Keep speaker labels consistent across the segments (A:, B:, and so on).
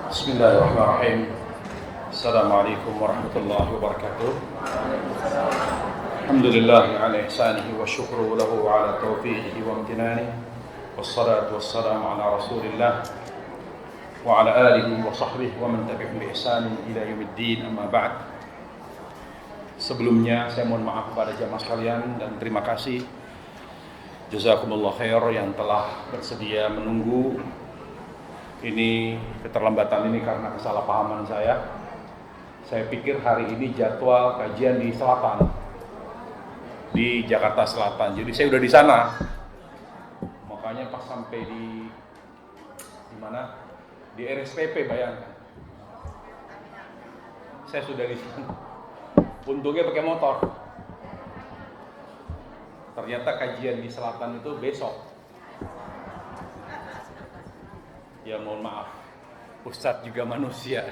A: Bismillahirrahmanirrahim. Assalamualaikum warahmatullahi wabarakatuh. Alhamdulillah ala ihsanihi wa syukru lahu ala taufiqihi wa amtinanihi. Wassalatu wassalamu ala rasulillah wa ala alihi wa sahbihi wa man tabi'ahum bi ihsanin ila yaumiddin, amma ba'd. Sebelumnya saya mohon maaf kepada jamaah sekalian dan terima kasih jazakumullah khair yang telah bersedia menunggu. Ini keterlambatan ini karena kesalahpahaman saya. Saya pikir hari ini jadwal kajian di selatan, di Jakarta Selatan. Jadi saya udah di sana. Makanya pas sampai di mana? Di RSPP, bayangkan. Saya sudah di sana. Untungnya pakai motor. Ternyata kajian di selatan itu besok. Ya mohon maaf, Ustadz juga manusia.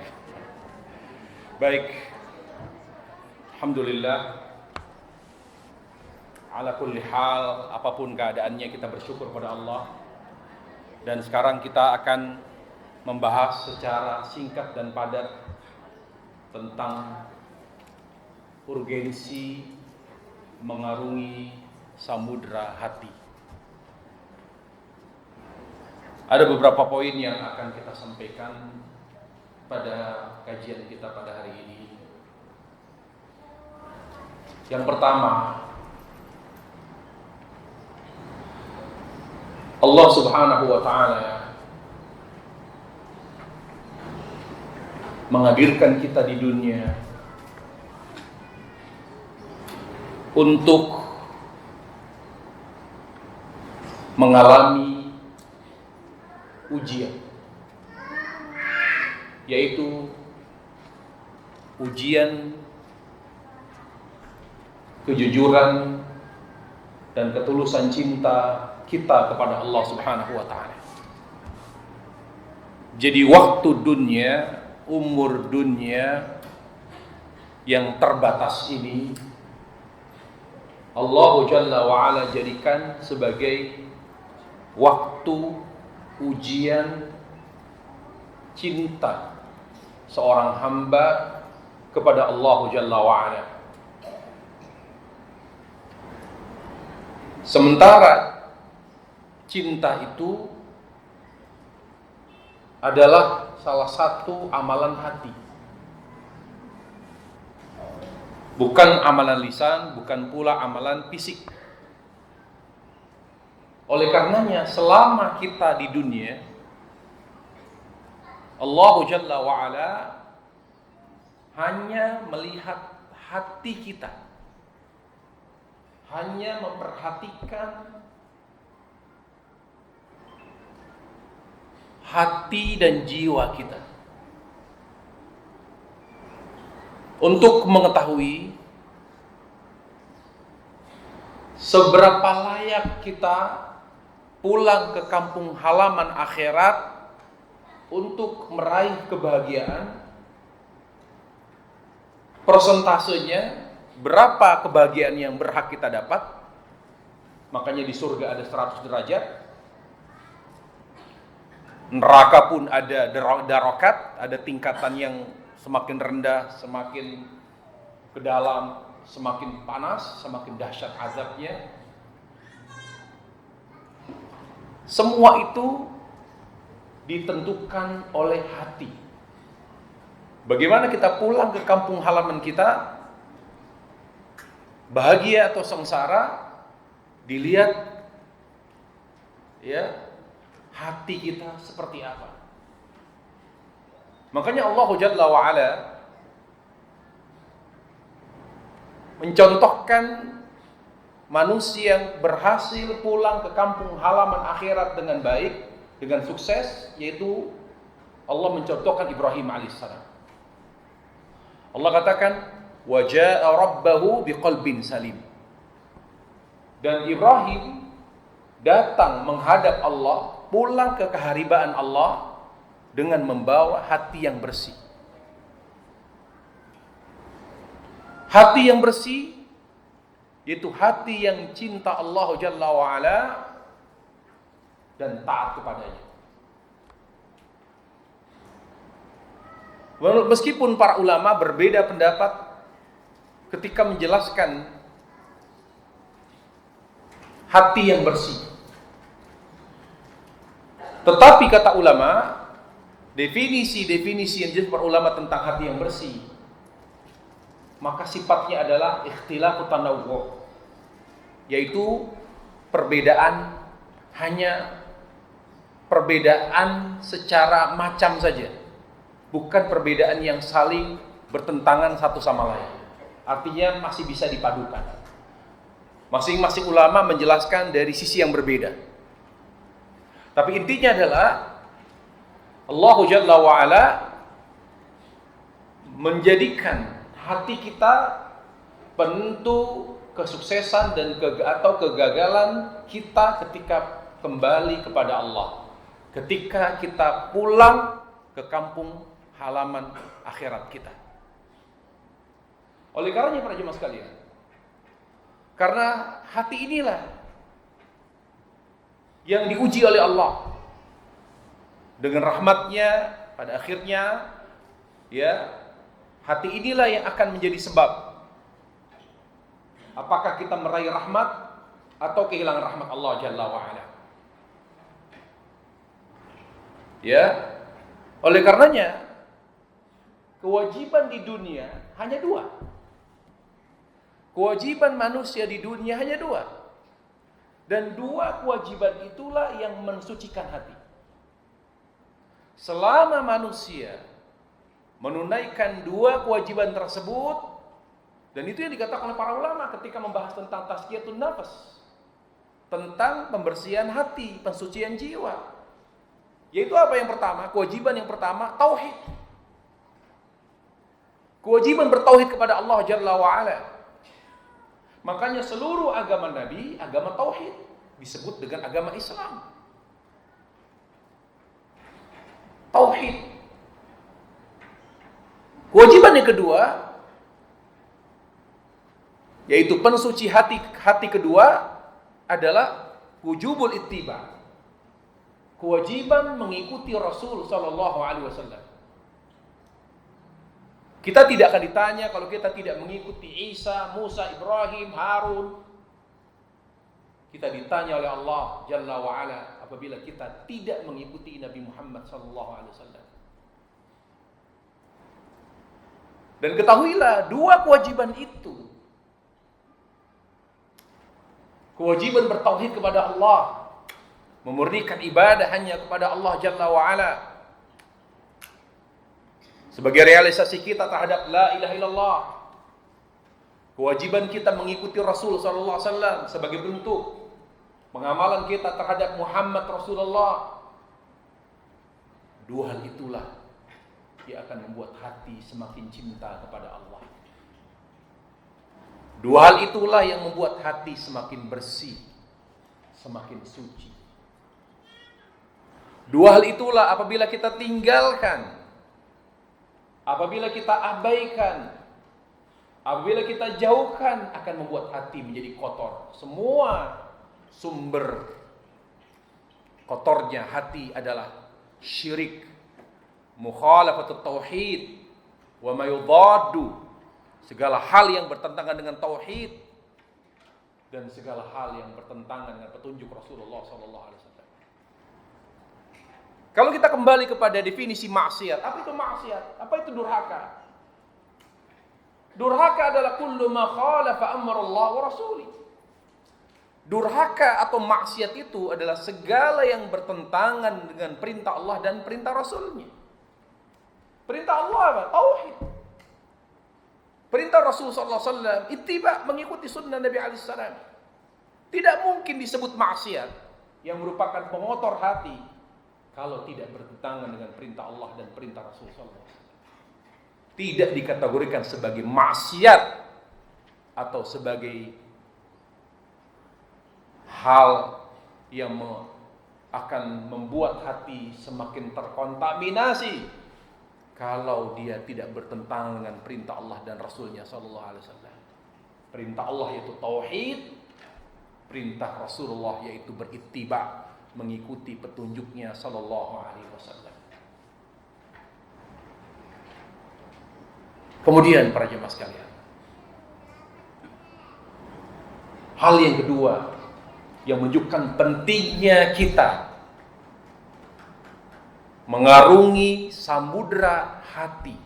A: Baik, alhamdulillah. Ala kulli hal, apapun keadaannya kita bersyukur pada Allah. Dan sekarang kita akan membahas secara singkat dan padat tentang urgensi mengarungi samudra hati. Ada beberapa poin yang akan kita sampaikan pada kajian kita pada hari ini. Yang pertama, Allah Subhanahu wa ta'ala menghadirkan kita di dunia untuk mengalami ujian, yaitu ujian kejujuran dan ketulusan cinta kita kepada Allah Subhanahu wa ta'ala. Jadi waktu dunia, umur dunia yang terbatas ini Allah Jalla wa'ala jadikan sebagai waktu ujian cinta seorang hamba kepada Allah Jalla wa'ala. Sementara cinta itu adalah salah satu amalan hati, bukan amalan lisan, bukan pula amalan fisik. Oleh karenanya selama kita di dunia, Allah Jalla wa'ala hanya melihat hati kita, hanya memperhatikan hati dan jiwa kita untuk mengetahui seberapa layak kita pulang ke kampung halaman akhirat untuk meraih kebahagiaan. Persentasenya berapa kebahagiaan yang berhak kita dapat. Makanya di surga ada 100 derajat, neraka pun ada darokat, ada tingkatan yang semakin rendah, semakin ke dalam, semakin panas, semakin dahsyat azabnya. Semua itu ditentukan oleh hati. Bagaimana kita pulang ke kampung halaman kita, bahagia atau sengsara, dilihat ya hati kita seperti apa. Makanya Allah Jalla wa'ala mencontohkan manusia yang berhasil pulang ke kampung halaman akhirat dengan baik, dengan sukses, yaitu Allah mencontohkan Ibrahim alaihissalam. Allah katakan, wa jaa rabbahu biqalbin salim. Dan Ibrahim datang menghadap Allah, pulang ke keharibaan Allah dengan membawa hati yang bersih. Hati yang bersih yaitu hati yang cinta Allah Jalla wa'ala dan taat kepadanya. Meskipun para ulama berbeda pendapat ketika menjelaskan hati yang bersih. Tetapi kata ulama, definisi yang jelas para ulama tentang hati yang bersih, maka sifatnya adalah ikhtilafu tanawwu', yaitu hanya perbedaan secara macam saja, bukan perbedaan yang saling bertentangan satu sama lain. Artinya masih bisa dipadukan. Masing-masing ulama menjelaskan dari sisi yang berbeda. Tapi intinya adalah Allah Jalla wa'ala menjadikan hati kita penentu kesuksesan dan atau kegagalan kita ketika kembali kepada Allah, ketika kita pulang ke kampung halaman akhirat kita. Oleh karenanya para jemaah sekalian, karena hati inilah yang diuji oleh Allah dengan rahmatnya, pada akhirnya hati inilah yang akan menjadi sebab apakah kita meraih rahmat atau kehilangan rahmat Allah Jalla wa'ala. Oleh karenanya kewajiban di dunia hanya dua. Kewajiban manusia di dunia hanya dua. Dan dua kewajiban itulah yang mensucikan hati. Selama manusia menunaikan dua kewajiban tersebut, dan itu yang dikatakan oleh para ulama ketika membahas tentang tazkiyatun nafas, tentang pembersihan hati, pensucian jiwa. Yaitu apa yang pertama? Kewajiban yang pertama, tauhid. Kewajiban bertauhid kepada Allah Jalla wa'ala. Makanya seluruh agama Nabi, agama tauhid, disebut dengan agama Islam. Tauhid. Kewajiban yang kedua, yaitu pensuci hati kedua adalah wujubul ittiba. Kewajiban mengikuti Rasul sallallahu alaihi wasallam. Kita tidak akan ditanya kalau kita tidak mengikuti Isa, Musa, Ibrahim, Harun. Kita ditanya oleh Allah Jalla wa'ala apabila kita tidak mengikuti Nabi Muhammad sallallahu alaihi wasallam. Dan ketahuilah dua kewajiban itu, kewajiban bertauhid kepada Allah, memurnikan ibadah hanya kepada Allah Jalla wa'ala, sebagai realisasi kita terhadap la ilaha illallah. Kewajiban kita mengikuti Rasul sallallahu alaihi wasallam sebagai bentuk pengamalan kita terhadap Muhammad Rasulullah. Dua hal itulah yang akan membuat hati semakin cinta kepada Allah. Dua hal itulah yang membuat hati semakin bersih, semakin suci. Dua hal itulah apabila kita tinggalkan, apabila kita abaikan, apabila kita jauhkan, akan membuat hati menjadi kotor. Semua sumber kotornya hati adalah syirik, mukhalafatut tauhid, wa ma yudaddu, segala hal yang bertentangan dengan tauhid dan segala hal yang bertentangan dengan petunjuk Rasulullah sallallahu alaihi wasallam. Kalau kita kembali kepada definisi maksiat, apa itu maksiat? Apa itu durhaka? Durhaka adalah kullu ma khalafa amrullah wa rasuli. Durhaka atau maksiat itu adalah segala yang bertentangan dengan perintah Allah dan perintah Rasulnya. Perintah Allah apa? Tauhid. Perintah Rasul sallallahu alaihi wasallam ittiba, mengikuti sunnah Nabi alaihi salam. Tidak mungkin disebut maksiat yang merupakan pengotor hati kalau tidak bertentangan dengan perintah Allah dan perintah Rasul sallallahu alaihi wasallam. Tidak dikategorikan sebagai maksiat atau sebagai hal yang akan membuat hati semakin terkontaminasi kalau dia tidak bertentangan dengan perintah Allah dan Rasulnya sallallahu alaihi wasallam. Perintah Allah yaitu tauhid, perintah Rasulullah yaitu berittiba, mengikuti petunjuknya sallallahu alaihi wasallam. Kemudian para jemaah sekalian, hal yang kedua yang menunjukkan pentingnya kita mengarungi samudera hati.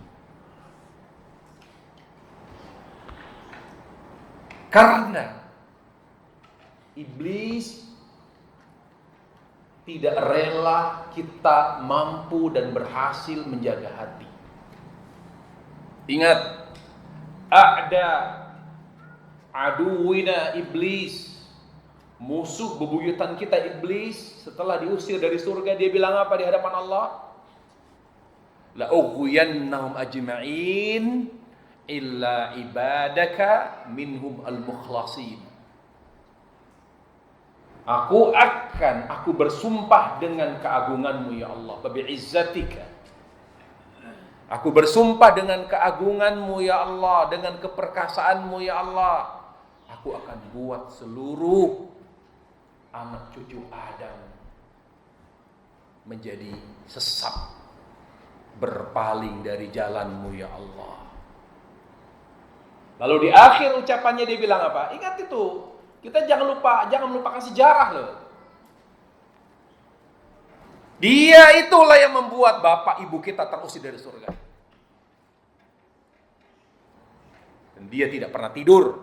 A: Karena iblis tidak rela kita mampu dan berhasil menjaga hati. Ingat, ada aduwina iblis, musuh bebuyutan kita iblis. Setelah diusir dari surga, dia bilang apa di hadapan Allah? La ughwiyannahum ajma'in illa ibadaka minhum al-mukhlasin. Aku bersumpah dengan keagunganmu ya Allah, bi'izzatika. Aku bersumpah dengan keagunganmu ya Allah, dengan keperkasaanmu ya Allah, aku akan buat seluruh anak cucu Adam menjadi sesat, berpaling dari jalanmu ya Allah. Lalu di akhir ucapannya dia bilang apa? Ingat itu, kita jangan melupakan sejarah loh. Dia itulah yang membuat bapak ibu kita terusir dari surga. Dan dia tidak pernah tidur.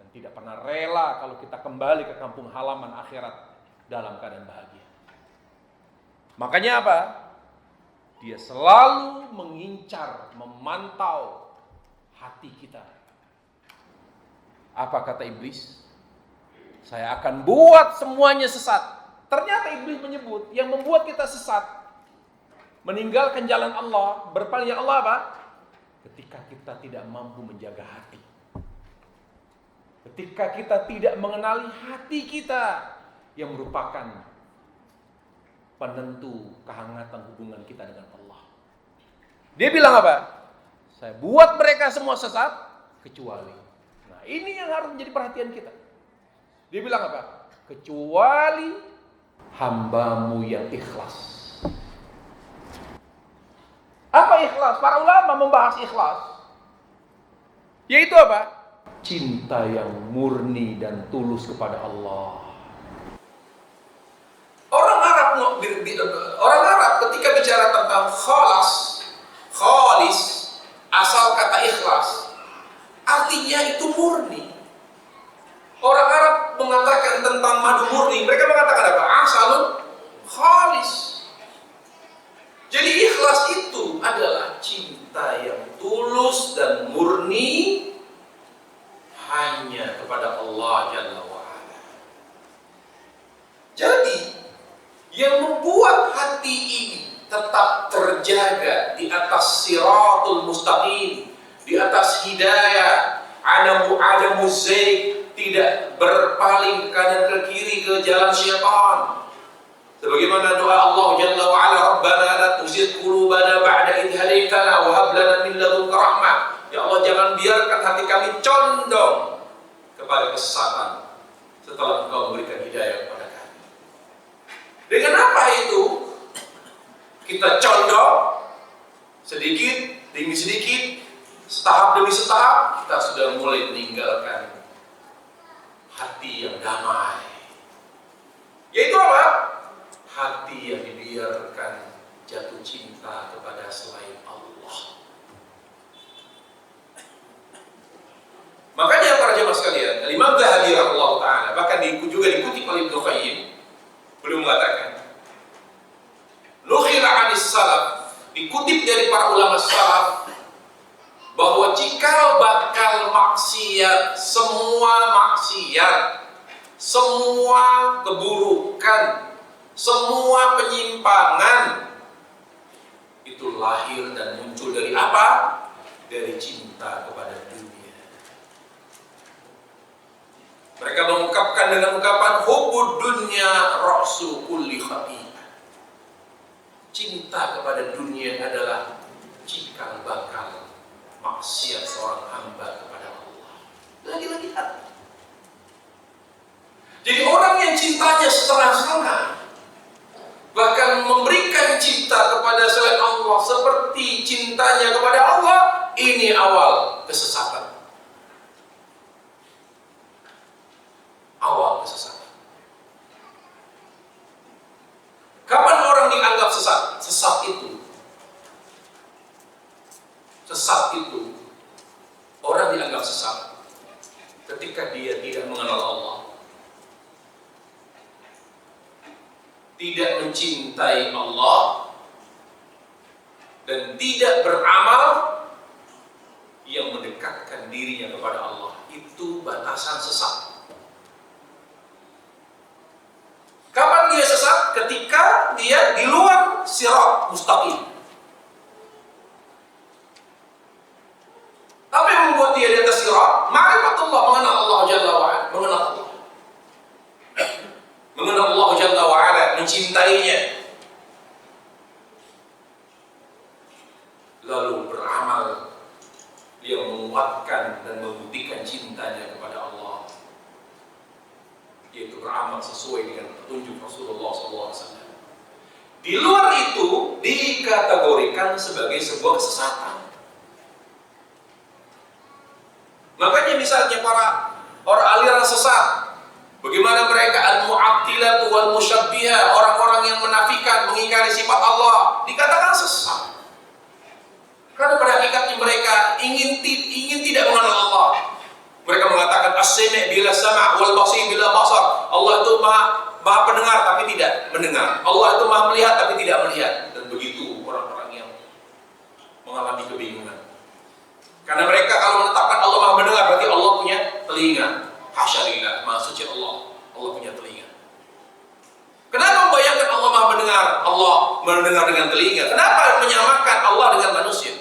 A: Dan tidak pernah rela kalau kita kembali ke kampung halaman akhirat dalam keadaan bahagia. Makanya apa? Dia selalu mengincar, memantau hati kita. Apa kata iblis? Saya akan buat semuanya sesat. Ternyata iblis menyebut yang membuat kita sesat, meninggalkan jalan Allah, berpaling Allah apa? Ketika kita tidak mampu menjaga hati. Ketika kita tidak mengenali hati kita yang merupakan penentu kehangatan hubungan kita dengan Allah. Dia bilang apa? Saya buat mereka semua sesat kecuali. Nah, ini yang harus menjadi perhatian kita. Dia bilang apa? Kecuali hambamu yang ikhlas. Apa ikhlas? Para ulama membahas ikhlas, yaitu apa? Cinta yang murni dan tulus kepada Allah. Orang Arab ketika bicara tentang khalis, asal kata ikhlas, artinya itu murni. Orang Arab mengatakan tentang madu murni, mereka mengatakan apa? Asalun khalis. Jadi ikhlas itu adalah cinta yang tulus dan murni hanya kepada Allah Jalla wa'ala. Jadi yang membuat hati ini tetap terjaga di atas siratul mustaqim, di atas hidayah, adamu zaik, tidak berpaling ke kanan ke kiri ke jalan syaitan. Sebagaimana doa Allah Jalla wa Ala, Rabbana la tuzigh qulubana ba'da idh hadaitana wa hab lana min ladunka rahmah. Ya Allah, jangan biarkan hati kami condong kepada kesesatan setelah Engkau memberikan hidayah kepada kami. Dengan apa itu? Kita condong sedikit demi sedikit, setahap demi setahap, kita sudah mulai meninggalkan hati yang damai. Yaitu apa? Hati yang dibiarkan jatuh cinta kepada selain Allah. Makanya para jemaah sekalian, Imam Zahabi rahimahullah ta'ala, bahkan juga dikutip oleh Ibnu Qayyim, beliau mengatakan, nukhila anis salaf, dikutip dari para ulama salaf, bahwa jika bakal maksiat, semua keburukan, semua penyimpangan itu lahir dan muncul dari apa? Dari cinta kepada dunia. Mereka mengungkapkan dengan ungkapan hubbud dunya ra'su kulli khati'ah. Cinta kepada dunia adalah cikal bakal maksiat seorang hamba kepada Allah. Lagi-lagi hati. Jadi orang yang cintanya setengah-setengah, bahkan memberikan cinta kepada selain Allah seperti cintanya kepada Allah, ini Ini awal kesesatan. Awal kesesatan. Kapan orang dianggap sesat? Sesat itu orang dianggap sesat ketika dia tidak mengenal Allah, tidak mencintai Allah, dan tidak beramal yang mendekatkan dirinya kepada Allah. Itu batasan sesat. Kapan dia sesat? Ketika dia di luar sirat mustaqim. Apa yang membuat dia di atas sirat? Ma'rifatullah, mengenal Allah Jalla wa'ala, mengenal Allah. Mengenal Allah Jalla wa'ala, mencintainya. Lalu beramal yang menguatkan dan membuktikan cintanya kepada Allah, yaitu beramal sesuai dengan petunjuk Rasulullah SAW. Di luar itu dikategorikan sebagai sebuah kesesatan. Makanya misalnya para orang aliran sesat, bagaimana mereka al-mu'attilah wal musyabbihah, orang-orang yang menafikan, mengingkari sifat Allah, dikatakan sesat. Karena pada hakikatnya mereka ingin tidak mengenal Allah. Mereka mengatakan as-sami' bila sama' wal basir bila basar. Allah itu maha pendengar tapi tidak mendengar. Allah itu maha melihat tapi tidak melihat. Dan begitu orang-orang yang mengalami kebingungan. Karena mereka kalau menetapkan Allah maha mendengar berarti Allah punya telinga. Hasya lillah, maha suci Allah. Allah punya telinga. Kenapa membayangkan Allah maha mendengar? Allah mendengar dengan telinga. Kenapa menyamakan Allah dengan manusia?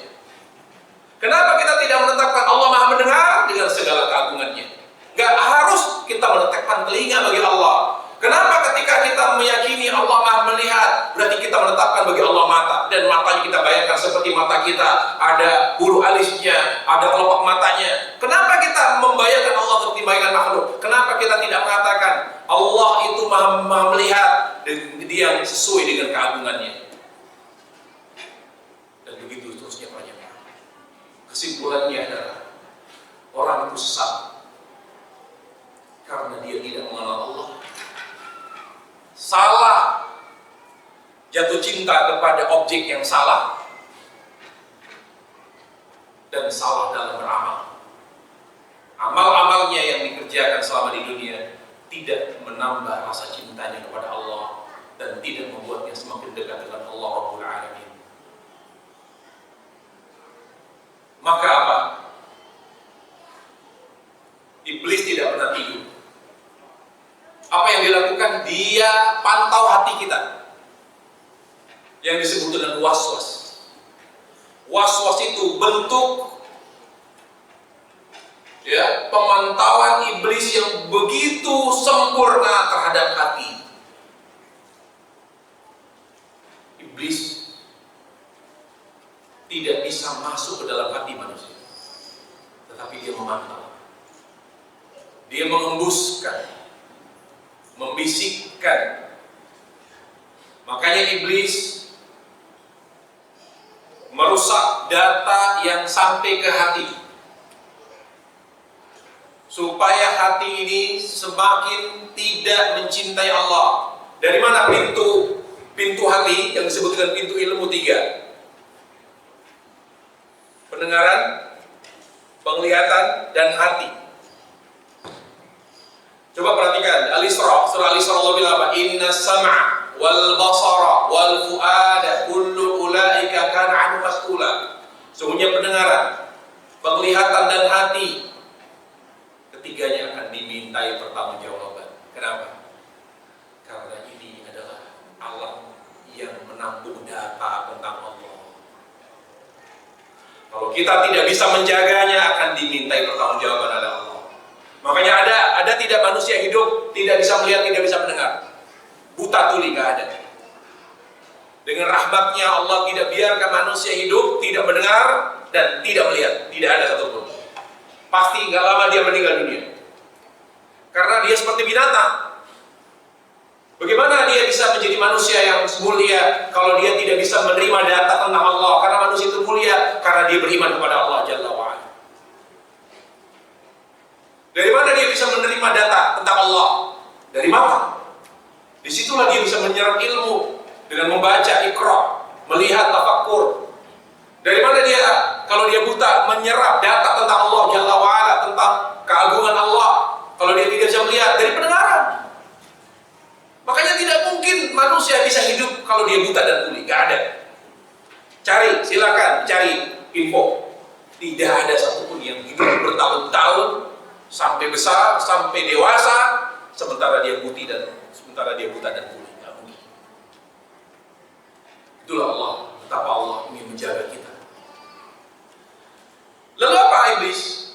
A: Kenapa kita tidak menetapkan Allah maha mendengar dengan segala keagungannya? Gak harus kita menetapkan telinga bagi Allah. Kenapa ketika kita meyakini Allah maha melihat, berarti kita menetapkan bagi Allah mata. Dan matanya kita bayangkan seperti mata kita, ada bulu alisnya, ada kelopak matanya. Kenapa kita membayangkan Allah seperti bayangan makhluk? Kenapa kita tidak mengatakan Allah itu maha melihat dan dia sesuai dengan keagungannya? Dan begitu seterusnya banyak. Kesimpulannya adalah orang itu sesat karena dia tidak mengenal Allah, salah jatuh cinta kepada objek yang salah, dan salah dalam beramal. Amal-amalnya yang dikerjakan selama di dunia tidak menambah rasa cintanya kepada Allah dan tidak membuatnya semakin dekat dengan Allah Rabbul Alamin. Maka apa? Iblis tidak pernah tidur. Apa yang dilakukan? Dia pantau hati kita, yang disebut dengan waswas. Waswas itu bentuk pemantauan iblis yang begitu sempurna terhadap hati. Iblis tidak bisa masuk ke dalam hati manusia, tetapi dia memantau. Dia mengembuskan, membisikkan. Makanya iblis merusak data yang sampai ke hati, supaya hati ini semakin tidak mencintai Allah. Dari mana pintu hati yang disebut dengan pintu ilmu 3? Pendengaran, penglihatan, dan hati. Coba perhatikan Al-Isra, surah Al-Isra Allah bilang apa? Inna sam'a wal basara wal fu'ada kullu ulaika kana 'anhu mas'ula. Sungguhnya pendengaran, penglihatan, dan hati, ketiganya akan dimintai pertanggungjawaban. Kenapa? Karena ini adalah alam yang menampung data tentang Allah. Kalau kita tidak bisa menjaganya, akan dimintai pertanggungjawaban oleh Allah. Makanya ada tidak manusia hidup tidak bisa melihat, tidak bisa mendengar, buta tuli, nggak ada. Dengan rahmatnya Allah tidak biarkan manusia hidup, tidak mendengar dan tidak melihat, tidak ada satupun. Pasti nggak lama dia meninggal dunia, karena dia seperti binatang.
B: Bagaimana dia bisa menjadi manusia yang mulia kalau dia tidak bisa menerima data tentang Allah? Karena manusia itu mulia karena dia beriman kepada Allah Jalla wa'ala. Dari mana dia bisa menerima data tentang Allah? Dari mata. Disitulah dia bisa menyerap ilmu dengan membaca, Iqra, melihat, tafakkur. Dari mana dia, kalau dia buta, menyerap data tentang Allah Jalla wa'ala, tentang keagungan Allah? Kalau dia tidak bisa melihat, dari pendengaran. Makanya tidak mungkin manusia bisa hidup kalau dia buta dan tuli. Gak ada. Cari, silakan cari info. Tidak ada satupun yang hidup bertahun-tahun sampai besar, sampai dewasa, sementara dia buta dan tuli. Gak mungkin. Itulah Allah. Betapa Allah ingin menjaga kita. Lalu apa iblis?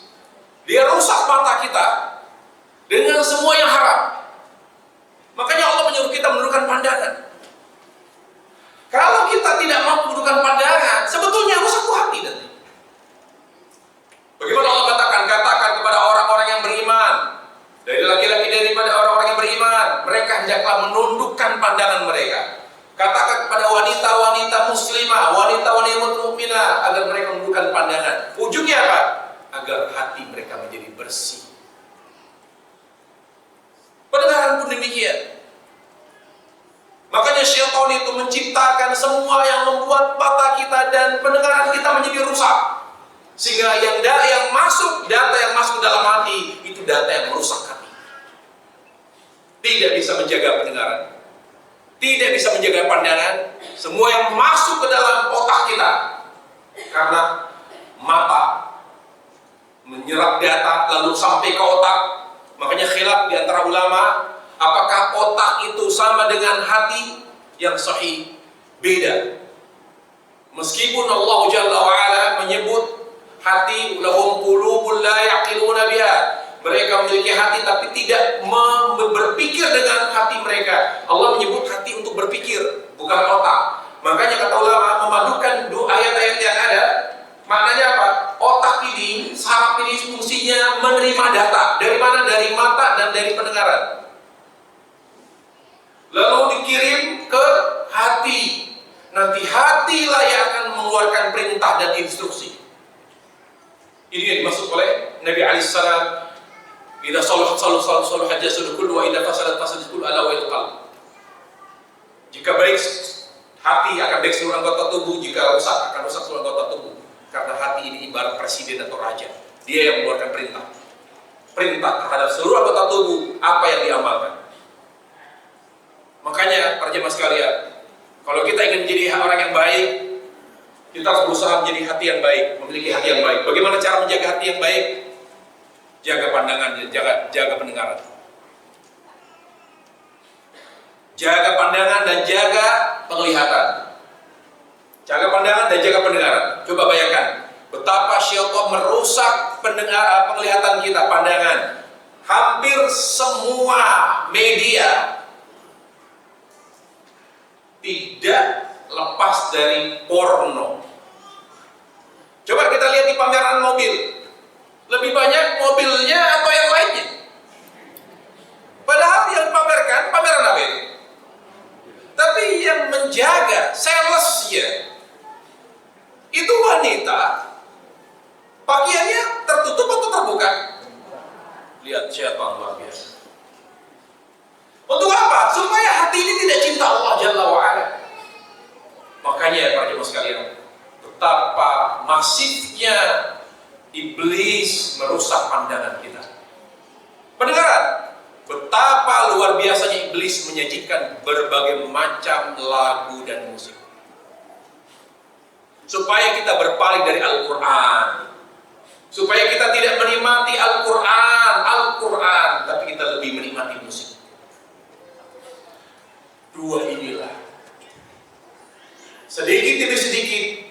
B: Dia rusak mata kita dengan semua yang haram. Makanya Allah menyuruh kita menundukkan pandangan. Kalau kita tidak mampu menundukkan pandangan, sebetulnya rusak hati nanti. Bagaimana Allah katakan kepada orang-orang yang beriman, dari laki-laki daripada orang-orang yang beriman, mereka hendaklah menundukkan pandangan mereka. Katakan kepada wanita-wanita muslimah, wanita-wanita mukminah, agar mereka menundukkan pandangan. Ujungnya apa? Agar hati mereka menjadi bersih. Pendengaran pun demikian. Makanya syaitan itu menciptakan semua yang membuat mata kita dan pendengaran kita menjadi rusak. Sehingga data yang masuk dalam hati, itu data yang merusak hati. Tidak bisa menjaga pendengaran, tidak bisa menjaga pandangan. Semua yang masuk ke dalam otak kita, karena mata menyerap data lalu sampai ke otak. Makanya khilaf di antara ulama, apakah otak itu sama dengan hati? Yang sahih beda. Meskipun Allah Jalla wa'ala menyebut hati, lahum qulubun la yaqiluna biha, mereka memiliki hati tapi tidak berpikir dengan hati mereka. Allah menyebut hati untuk berpikir, bukan otak. Makanya kata ulama, memadukan dua ayat-ayat yang ada, maknanya apa? Otak ini, saraf ini fungsinya menerima data. Dari mana? Dari mata dan dari pendengaran. Lalu dikirim ke hati. Nanti hatilah yang akan mengeluarkan perintah dan instruksi. Ini yang dimaksud oleh Nabi alaihissalam. Idza salahat salahat jasadu kullu wa idza fasadat fasadat kullu ala wa'il qalb. Jika baik hati akan baik seluruh anggota tubuh, jika rusak akan rusak seluruh anggota tubuh. Karena hati ini ibarat presiden atau raja. Dia yang mengeluarkan perintah. Perintah terhadap seluruh anggota tubuh, apa yang diamalkan. Makanya para jemaah sekalian, kalau kita ingin menjadi orang yang baik, kita harus berusaha menjadi hati yang baik, memiliki hati yang baik. Bagaimana cara menjaga hati yang baik? Jaga pandangan, jaga pendengaran. Jaga pandangan dan jaga penglihatan. Jaga pandangan dan jaga pendengaran. Coba bayangkan betapa syaitan merusak penglihatan kita, pandangan. Hampir semua media tidak lepas dari porno. Coba kita lihat di pameran mobil, lebih banyak mobilnya atau yang lainnya? Padahal yang dipamerkan pameran apa itu? Tapi yang menjaga salesnya itu wanita, pakaiannya tertutup atau terbuka? Lihat syaitan luar biasa. Untuk apa? Supaya hati ini tidak cinta Allah Jalla wa'ala. Makanya para jemaah sekalian, betapa masifnya iblis merusak pandangan kita. Pendengaran, betapa luar biasanya iblis menyajikan berbagai macam lagu dan musik, supaya kita berpaling dari Al-Quran, supaya kita tidak menikmati Al-Quran, tapi kita lebih menikmati musik. Dua inilah sedikit demi sedikit,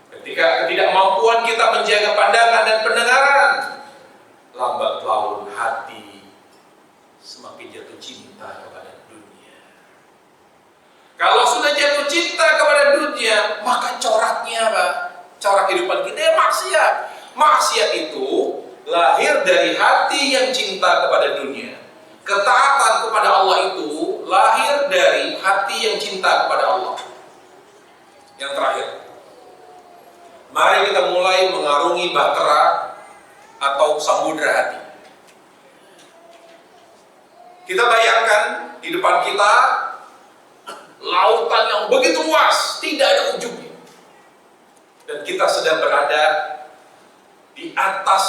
B: ketika ketidakmampuan kita menjaga pandangan dan pendengaran, lambat laun hati semakin jatuh cinta kepada dunia. Kalau sudah jatuh cinta kepada dunia, maka coraknya apa? Corak kehidupan kita maksiat. Maksiat itu lahir dari hati yang cinta kepada dunia. Ketaatan kepada Allah itu Mari kita mulai mengarungi bahtera atau samudra hati. Kita bayangkan di depan kita lautan yang begitu luas, tidak ada ujungnya. Dan kita sedang berada di atas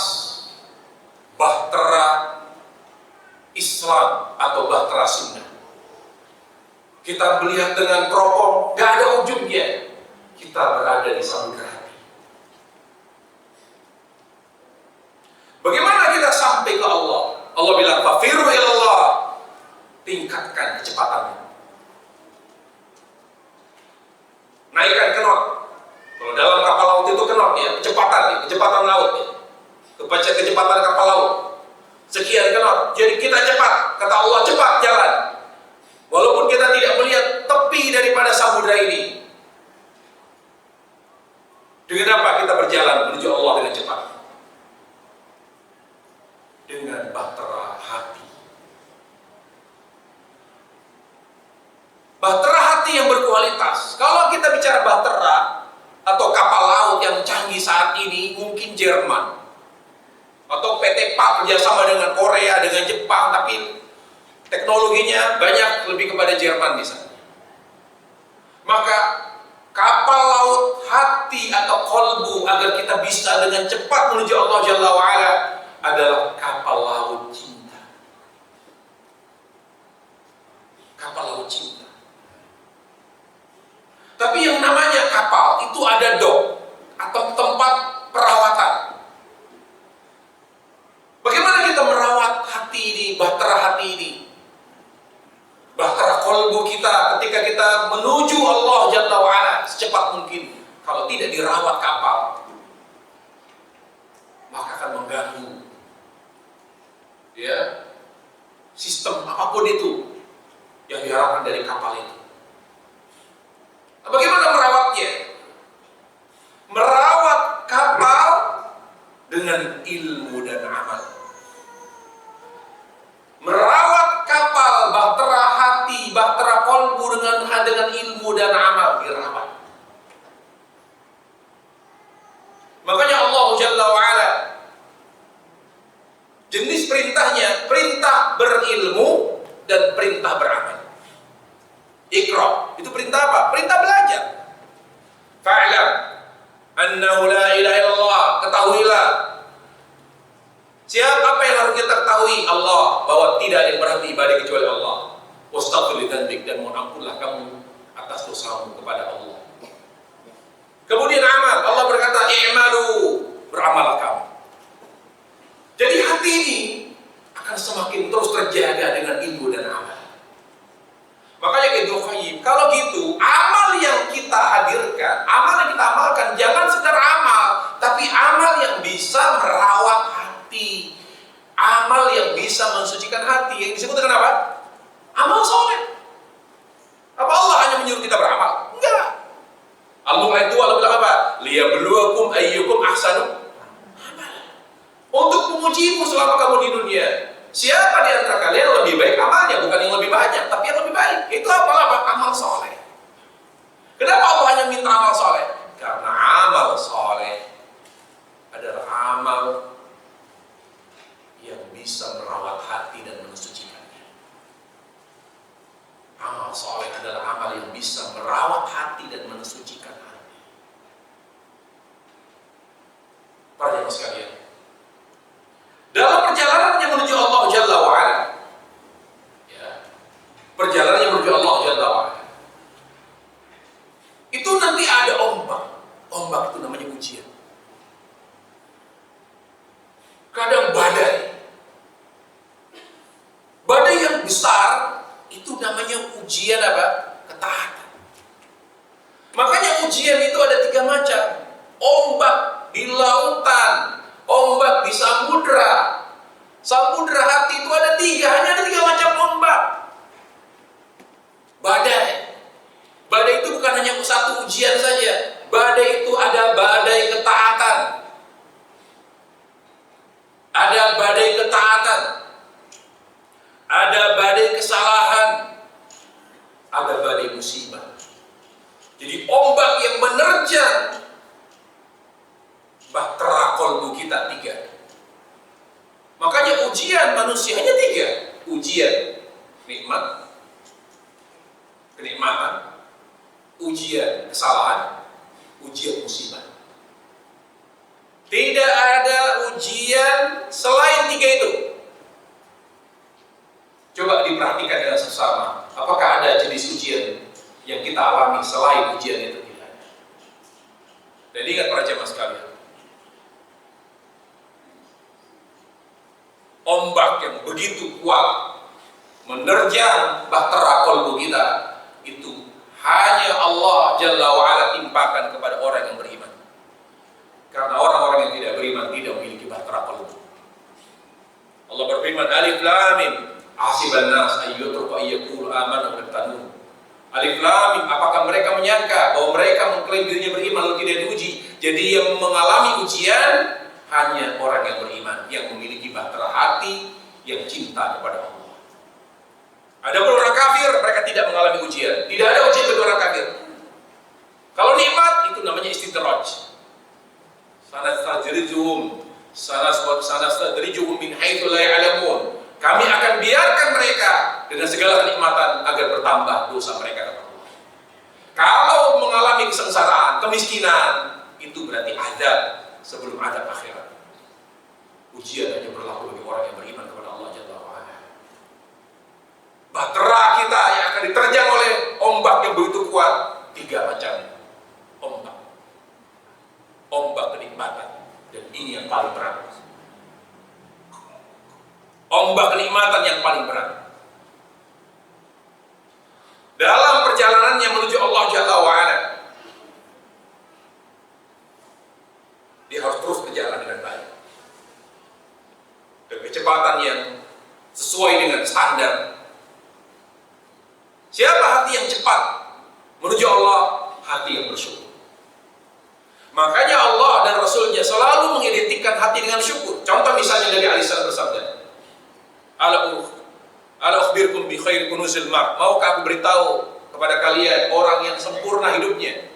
B: bahtera Islam atau bahtera sunnah. Kita melihat dengan teropong, gak ada ujungnya. Kita berada di samudra hati. Bagaimana kita sampai ke Allah? Allah bilang, fafiru ilallah. Tingkatkan kecepatannya. Naikkan knot. Kalau dalam kapal laut itu knot ya, kecepatan laut ya. Kecepatan kapal laut. Sekian knot. Jadi kita cepat. Kata Allah, cepat jalan. Walaupun kita tidak melihat tepi daripada samudra ini. Dengan apa kita berjalan menuju Allah dengan cepat? Dengan bahtera hati. Bahtera hati yang berkualitas. Kalau kita bicara bahtera atau kapal laut yang canggih saat ini, mungkin Jerman atau PT PAK kerjasama dengan Korea, dengan Jepang, tapi teknologinya banyak lebih kepada Jerman misalnya. Maka kapal laut hati atau kolbu agar kita bisa dengan cepat menuju Allah Jalla wa'ala adalah kapal laut cinta. Kapal laut cinta. Tapi yang namanya kapal itu ada dok atau tempat perawatan. Bagaimana kita merawat hati ini, bahtera hati ini? Bahtera kolbu kita ketika kita menuju Allah Jalla wa'ala secepat mungkin. Kalau tidak dirawat kapal, maka akan mengganggu ya sistem apapun itu yang diharapkan dari kapal itu. Nah, bagaimana merawatnya? Merawat kapal dengan ilmu dan amal. Merawat kapal, bahtera hati, bahtera kolbu dengan ilmu dan amal dirawat. Makanya Allah Jalla wa'ala jenis perintahnya, perintah berilmu dan perintah beramal. Iqra, itu perintah apa? Perintah belajar. Fa'lam annahu la ilaha illallah, ketahuilah. Siapa apa yang harus kita ketahui? Allah, bahwa tidak ada yang berhak diibadai kecuali Allah. Wastaghfir li dzambik, dan mohon ampunlah kamu atas dosamu kepada Allah. Kemudian amal, Allah berkata, i'malu, beramallah kamu. Jadi hati ini akan semakin terus terjaga dengan ilmu dan amal. Makanya Ibnu Qayyim, kalau gitu amal yang kita hadirkan, amal yang kita amalkan jangan sekedar amal, tapi amal yang bisa merawat hati, amal yang bisa mensucikan hati, yang disebut dengan apa? Amal soleh. Apa Allah hanya menyuruh kita beramal? Enggak. Allah itu Allah bilang apa? Liyabluwakum ayyukum ahsanu amal. Untuk mengujimu selama kamu di dunia. Siapa di antara kalian lebih baik amalnya? Bukan yang lebih banyak, tapi yang lebih baik. Itu apa? Amal soleh. Kenapa Allah hanya minta amal soleh? Karena amal soleh adalah amal yang bisa merawat hati dan mensucikannya. Amal soleh adalah amal yang bisa merawat hati dan mensucikan hati. Para jemaah sekalian, dalam perjalanannya menuju Allah Jalla wa'ala, ya, perjalanannya menuju Allah Jalla wa'ala, itu nanti ada ombak. Ombak itu namanya ujian. Kadang badai. Badai yang besar itu namanya ujian apa? Ketaatan. Makanya ujian itu ada 3 macam. Ombak di lautan, ombak di samudra. Samudra hati itu ada 3, hanya ada 3 macam ombak. Badai. Badai itu bukan hanya satu ujian saja. Badai itu ada badai ketaatan. Ada badai ketaatan. Ada badai kesalahan. Ada badai musibah. Jadi ombak yang menerjang manusia hanya 3. Ujian nikmat, kenikmatan, ujian kesalahan, ujian musibah. Tidak ada ujian selain 3 itu. Coba diperhatikan dengan sesama. Apakah ada jenis ujian yang kita alami selain ujian itu? Tidak ada. Dan ingat para jemaah sekalian, ombak yang begitu kuat menerjang bahtera qalbu kita, itu hanya Allah Jalla wa'ala timpakan kepada orang yang beriman. Karena orang-orang yang tidak beriman tidak memiliki bahtera qalbu. Allah berfirman, Alif Lam Mim, hasiban nas ayyutruku ayyaqulu amanna wa lam. Alif Lam Mim, apakah mereka menyangka bahwa mereka mengklaim dirinya beriman lalu tidak diuji? Jadi yang mengalami ujian hanya orang yang beriman, yang memiliki bahtera hati yang cinta kepada Allah. Adapun orang kafir, mereka tidak mengalami ujian. Tidak ada ujian bagi orang kafir. Kalau nikmat, itu namanya istidraj. Sanastadrijuhum min haitsu la ya'lamun. Kami akan biarkan mereka dengan segala kenikmatan agar bertambah dosa mereka kepada Allah. Kalau mengalami kesengsaraan, kemiskinan, itu berarti azab sebelum azab akhirat. Ujian hanya berlaku bagi orang yang beriman kepada Allah Jalla wa'ala. Bahtera kita yang akan diterjang oleh ombak yang begitu kuat, 3 macam ombak. Ombak kenikmatan, dan ini yang paling berat. Ombak kenikmatan yang paling berat. Dalam perjalanannya menuju Allah Jalla wa'ala, dia harus terus berjalan dengan baik, dengan kecepatan yang sesuai dengan standar. Siapa hati yang cepat menuju Allah? Hati yang bersyukur. Makanya Allah dan Rasulnya selalu mengidentikan hati dengan syukur. Contoh misalnya dari Aisyah bersabda, Ala ukhbirkum bi khairi kunuzil mar. Maukah aku beritahu kepada kalian orang yang sempurna hidupnya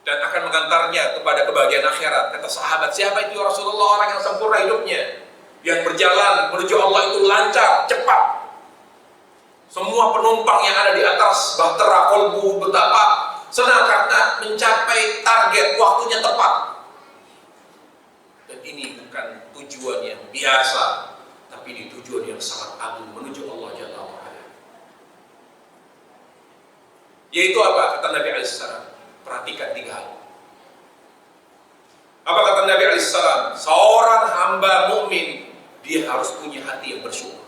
B: dan akan mengantarnya kepada kebahagiaan akhirat? Kata sahabat, siapa itu ya Rasulullah orang yang sempurna hidupnya, yang berjalan menuju Allah itu lancar, cepat. Semua penumpang yang ada di atas bahtera qalbu betapa senang karena mencapai target, waktunya tepat. Dan ini bukan tujuan yang biasa, tapi ini tujuan yang sangat agung menuju Allah Jalla wa'ala. Yaitu apa? Kata Nabi alaihissalam, perhatikan 3 hal. Apa kata Nabi alaihissalam? Seorang hamba mukmin dia harus punya hati yang bersyukur.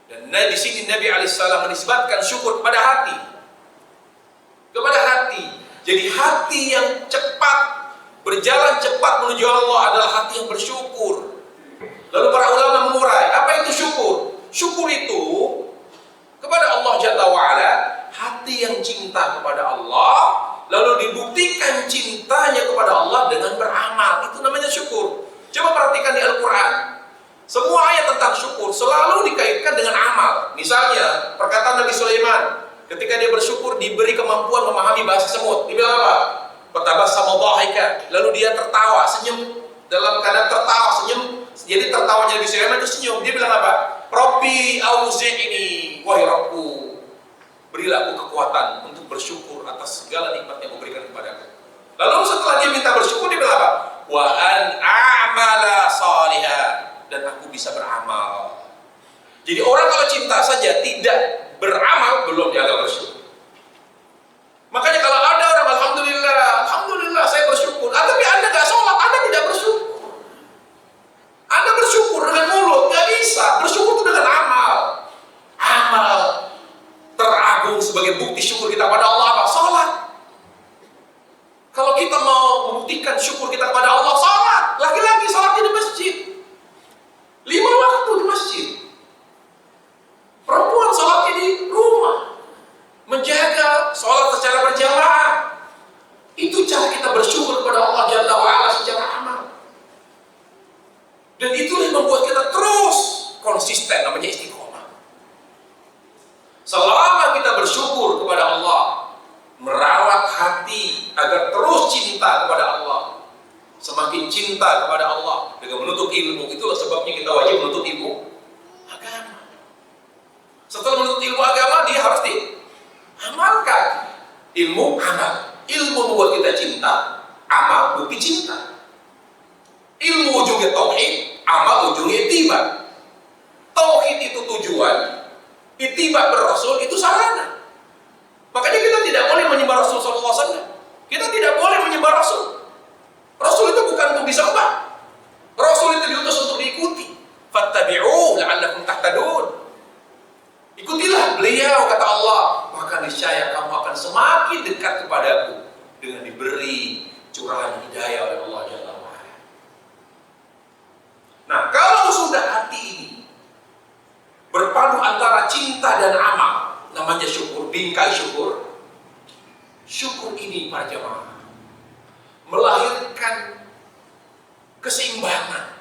B: Dan di sini Nabi alaihissalam menisbatkan syukur kepada hati. Kepada hati. Jadi hati yang cepat, berjalan cepat menuju Allah adalah hati yang bersyukur. Lalu para ulama mengurai, apa itu syukur? Syukur itu kepada Allah Jalla wa'ala, hati yang cinta kepada Allah, lalu dibuktikan cintanya kepada Allah dengan beramal. Itu namanya syukur. Coba perhatikan di Al-Quran. Semua ayat tentang syukur selalu dikaitkan dengan amal. Misalnya, perkataan Nabi Sulaiman, ketika dia bersyukur diberi kemampuan memahami bahasa semut. Dia bilang apa? Fatabassama dhahika. Lalu dia tertawa, senyum. Dalam keadaan tertawa, senyum. Jadi tertawanya Nabi Sulaiman itu senyum. Dia bilang apa? Rabbi auzi'ni, wahai Rabbku, berilah aku kekuatan untuk bersyukur atas segala nikmat yang Kau berikan kepadaku. Lalu setelah dia minta bersyukur, dia bilang apa? Wa an a'mala salihah, dan aku bisa beramal. Jadi orang kalau cinta saja tidak beramal, belum dianggap bersyukur. Makanya kalau ada orang alhamdulillah saya bersyukur, tapi Anda gak sholat, Anda tidak bersyukur. Anda bersyukur dengan mulut, gak bisa. Bersyukur itu dengan amal. Amal teragung sebagai bukti syukur kita pada Allah apa? Sholat. Kalau kita mau membuktikan syukur kita kepada Allah, sholat. Laki-laki sholatnya di masjid, 5 waktu di masjid. Perempuan sholatnya di rumah, menjaga sholat secara berjamaah. Itu cara kita bersyukur kepada Allah Jalla wa'ala secara amal. Dan itu yang membuat kita terus konsisten, namanya istiqomah. Selama kita bersyukur kepada Allah, merawat hati agar terus cinta kepada Allah, semakin cinta cinta kepada Allah, dengan menuntut ilmu. Itulah sebabnya kita wajib menuntut ilmu agama. Setelah menuntut ilmu agama, dia harus diamalkan. Ilmu amal. Ilmu membuat kita cinta, amal bukti cinta. Ilmu ujungnya tauhid, amal ujungnya ittiba. Tauhid itu tujuan, ittiba berasul itu sarana. Makanya kita tidak boleh menyembah Rasul SAW. Kita tidak boleh menyembah Rasul. Rasul itu bukan untuk disembah. Rasul itu diutus untuk diikuti. Fattabi'uhu la'allakum tahtadun. Ikutilah beliau, kata Allah, maka niscaya kamu akan semakin dekat kepadaku dengan diberi curahan hidayah oleh Allah Jalla wa'ala. Nah, kalau sudah hati ini berpadu antara cinta dan amal, namanya syukur, bingkai syukur. Syukur ini para jamaah melahirkan keseimbangan.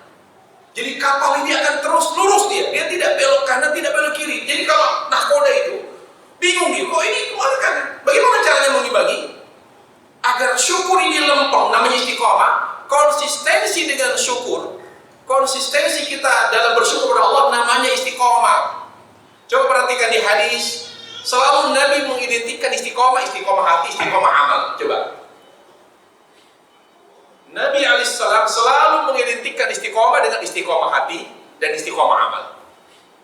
B: Jadi kapal ini akan terus lurus dia tidak belok kanan, tidak belok kiri. Jadi kalau nahkoda itu bingung dia, kok ini kemana kanan? Bagaimana caranya mengimbangi? Agar syukur ini lempeng, namanya istiqomah. Konsistensi dengan syukur, konsistensi kita dalam bersyukur kepada Allah namanya istiqomah. Coba perhatikan di hadis, selalu Nabi mengidentikan istiqomah, istiqomah hati, istiqomah amal. Coba. Nabi alaihissalam selalu mengidentikan istiqomah dengan istiqomah hati dan istiqomah amal.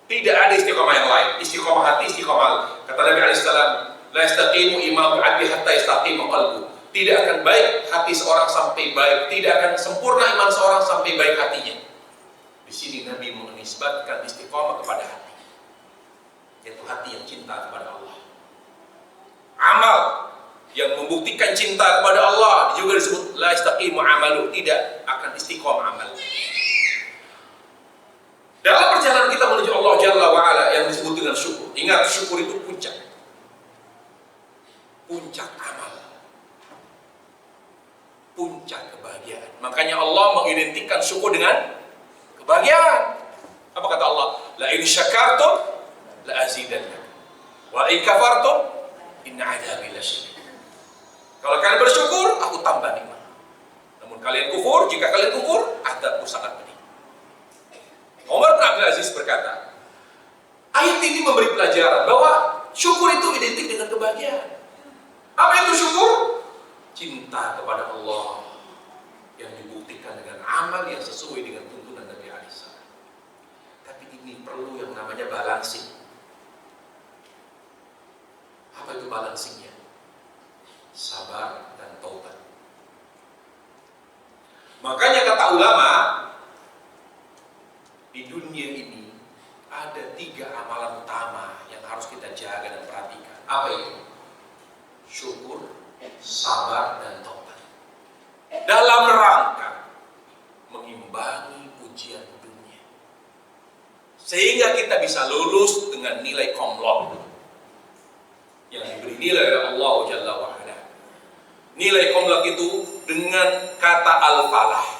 B: Tidak ada istiqomah yang lain. Istiqomah hati, istiqomah. Kata Nabi alaihissalam, la yastaqimu imanu abdi hatta yastaqimu qalbu. Tidak akan baik hati seorang sampai baik, tidak akan sempurna iman seorang sampai baik hatinya. Di sini Nabi menisbatkan istiqomah kepada hati, yaitu hati yang cinta kepada Allah. Amal yang membuktikan cinta kepada Allah juga disebut la yastaqimu amalu, tidak akan istiqomah amal. Dalam perjalanan kita menuju Allah Jalla wa'ala yang disebut dengan syukur, ingat syukur itu puncak amal, puncak kebahagiaan. Makanya Allah mengidentikan syukur dengan kebahagiaan. Apa kata Allah? La in syakartum la azidannakum wa in kafartum inna adzabi lasyadid. Kalau kalian bersyukur, aku tambah nikmat. Namun kalian kufur, jika kalian kufur, azabku sangat pedih. Umar bin Abdul Aziz berkata, ayat ini memberi pelajaran bahwa syukur itu identik dengan kebahagiaan. Apa itu syukur? Cinta kepada Allah yang dibuktikan dengan amal yang sesuai dengan tuntunan Nabi alaihissalam. Tapi ini perlu yang namanya balancing. Apa itu balancingnya? Sabar dan taubat. Makanya kata ulama, di dunia ini ada 3 amalan utama yang harus kita jaga dan perhatikan. Apa itu? Syukur, sabar, dan taubat. Dalam rangka mengimbangi ujian dunia, sehingga kita bisa lulus dengan nilai komlot yang diberi nilai oleh Allah Jalla wa'ala. Nilai komlot itu dengan kata al-falah.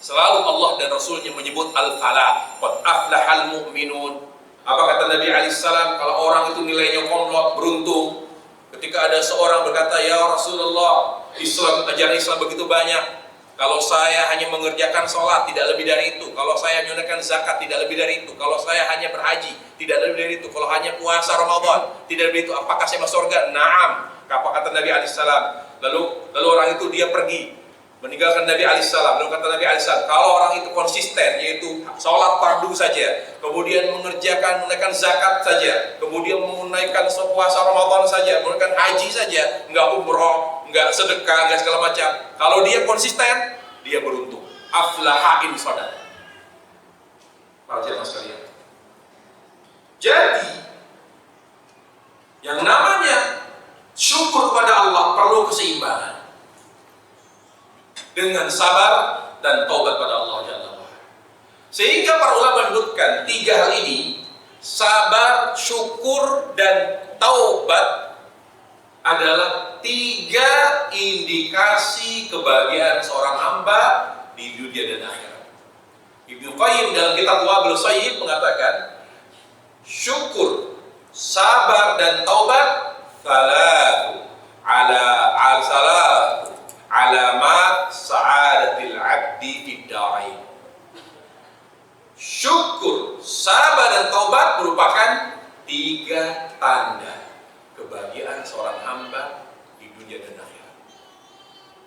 B: Selalu Allah dan Rasulnya menyebut al-falah. Qad aflahal mu'minun. Apa kata Nabi alaihissalam? Kalau orang itu nilainya komlot, beruntung. Ketika ada seorang berkata, ya Rasulullah, ajaran Islam begitu banyak. Kalau saya hanya mengerjakan sholat, tidak lebih dari itu. Kalau saya menunaikan zakat, tidak lebih dari itu. Kalau saya hanya berhaji, tidak lebih dari itu. Kalau hanya puasa Ramadan, tidak lebih dari itu. Apakah saya masuk surga? Naam. Apa kata Nabi alaihissalam? Lalu orang itu dia pergi meninggalkan Nabi alaihissalam. Lalu kata Nabi alaihissalam, kalau orang itu konsisten, yaitu sholat fardu saja, kemudian menunaikan zakat saja, kemudian menunaikan puasa Ramadan saja, menunaikan haji saja, enggak umroh, enggak sedekah, enggak segala macam. Kalau dia konsisten, dia beruntung. Aflaha in sadaq. Para jemaah sekalian. Jadi yang namanya syukur kepada Allah perlu keseimbangan dengan sabar dan taubat pada Allah Jalla wa'ala. Sehingga para ulama menyebutkan 3 hal ini, sabar, syukur, dan taubat adalah 3 indikasi kebahagiaan seorang hamba di dunia dan akhirat. Ibnu Qayyim dalam kitab Wabil Sayyid mengatakan, syukur, sabar, dan taubat salatu alamat sa'adatil abd seorang hamba di dunia dan akhirat.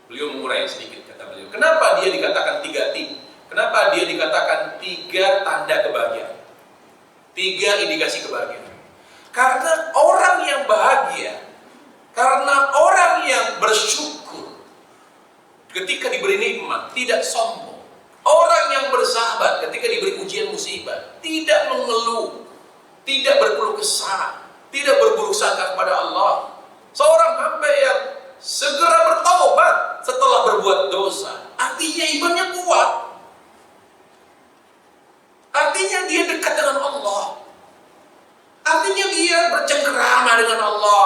B: Beliau mengurai sedikit, kata beliau. Kenapa dia dikatakan tiga T? Kenapa dia dikatakan tiga tanda kebahagiaan? Tiga indikasi kebahagiaan. Karena orang yang bahagia, karena orang yang bersyukur ketika diberi nikmat, tidak sombong. Orang yang bersahabat ketika diberi ujian musibah, tidak mengeluh, tidak berkeluh kesah, tidak berburuk sangka kepada Allah. Seorang hamba yang segera bertaubat setelah berbuat dosa, artinya imannya kuat. Artinya dia dekat dengan Allah. Artinya dia bercengkerama dengan Allah,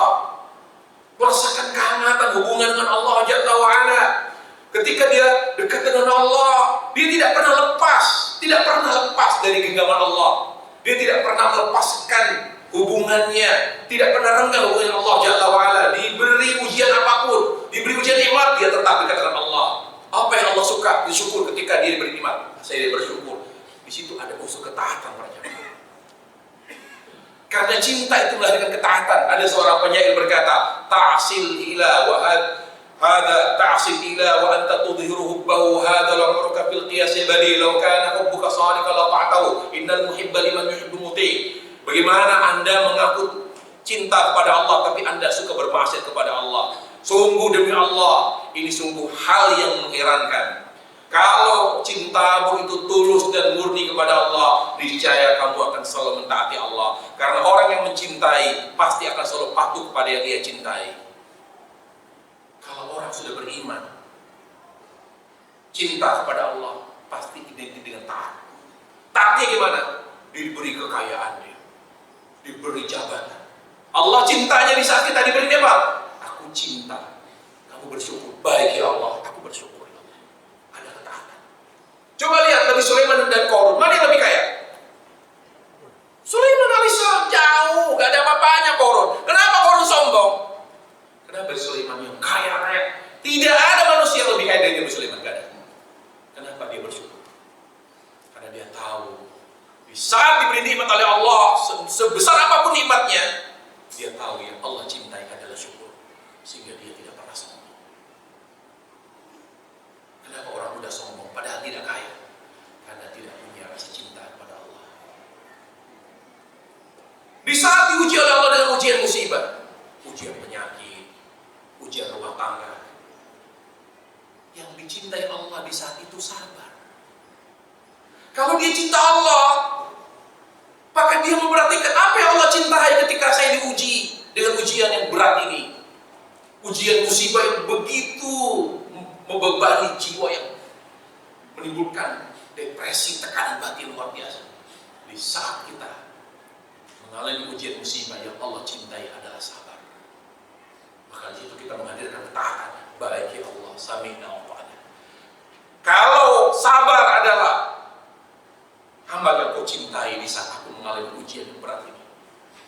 B: merasakan kehangatan hubungan dengan Allah Jalla wa'ala. Ketika dia dekat dengan Allah, dia tidak pernah lepas dari genggaman Allah. Dia tidak pernah melepaskan hubungannya, tidak pernah renggang hubungan Allah Jalla wa'ala. Diberi ujian apapun, diberi ujian nikmat, dia tetap dekat dengan Allah. Apa yang Allah suka, disyukur ketika dia diberi nikmat. Saya bersyukur. Di situ ada unsur ketaatan pada jamaah. Karena cinta itu melahirkan ketaatan. Ada seorang penyair berkata, ta'sil ila wa hada ta'sil ila wa anta tudhiru hubbahu hada lamruka fil qiyas badi law kana hubbuka sadiqan la ta'tahu innal muhibba liman yuhibbu muti. Bagaimana Anda mengaku cinta kepada Allah tapi Anda suka bermaksiat kepada Allah? Sungguh demi Allah, ini sungguh hal yang mengherankan. Kalau cintamu itu tulus dan murni kepada Allah, niscaya kamu akan selalu mentaati Allah. Karena orang yang mencintai pasti akan selalu patuh kepada yang dia cintai. Kalau orang sudah beriman, cinta kepada Allah pasti identik dengan taat. Taatnya gimana? Diberi kekayaan dia, diberi jabatan. Allah cintanya di saat kita diberi nikmat. Aku cinta, kamu bersyukur. Baik ya Allah, aku bersyukur. Coba lihat Nabi Sulaiman dan Qarun, mana yang lebih kaya? Sulaiman alaihissalam jauh, gak ada apa-apanya Qarun. Kenapa Qarun sombong? Kenapa Sulaiman yang kaya raya? Tidak ada manusia yang lebih kaya dari Nabi Sulaiman, gak ada. Kenapa dia bersyukur? Karena dia tahu di saat diberi nikmat oleh Allah, sebesar apapun nikmatnya, dia tahu yang Allah cintai adalah syukur, sehingga dia tidak pernah sombong. Kenapa orang muda sombong padahal tidak kaya? Karena tidak punya rasa cinta kepada Allah. Di saat diuji oleh Allah dengan ujian musibah, ujian penyakit, ujian rumah tangga, yang dicintai Allah di saat itu sabar. Kalau dia cinta Allah, maka dia memperhatikan apa yang Allah cintai ketika saya diuji dengan ujian yang berat ini. Ujian musibah yang begitu membebani jiwa, yang menimbulkan depresi, tekanan batin luar biasa. Di saat kita mengalami ujian musibah, yang Allah cintai adalah sabar. Maka di situ kita menghadirkan ketaatan. Baik ya Allah, sami'na wa ata'na. Kalau sabar adalah hamba yang kau cintai di saat aku mengalami ujian yang berat ini,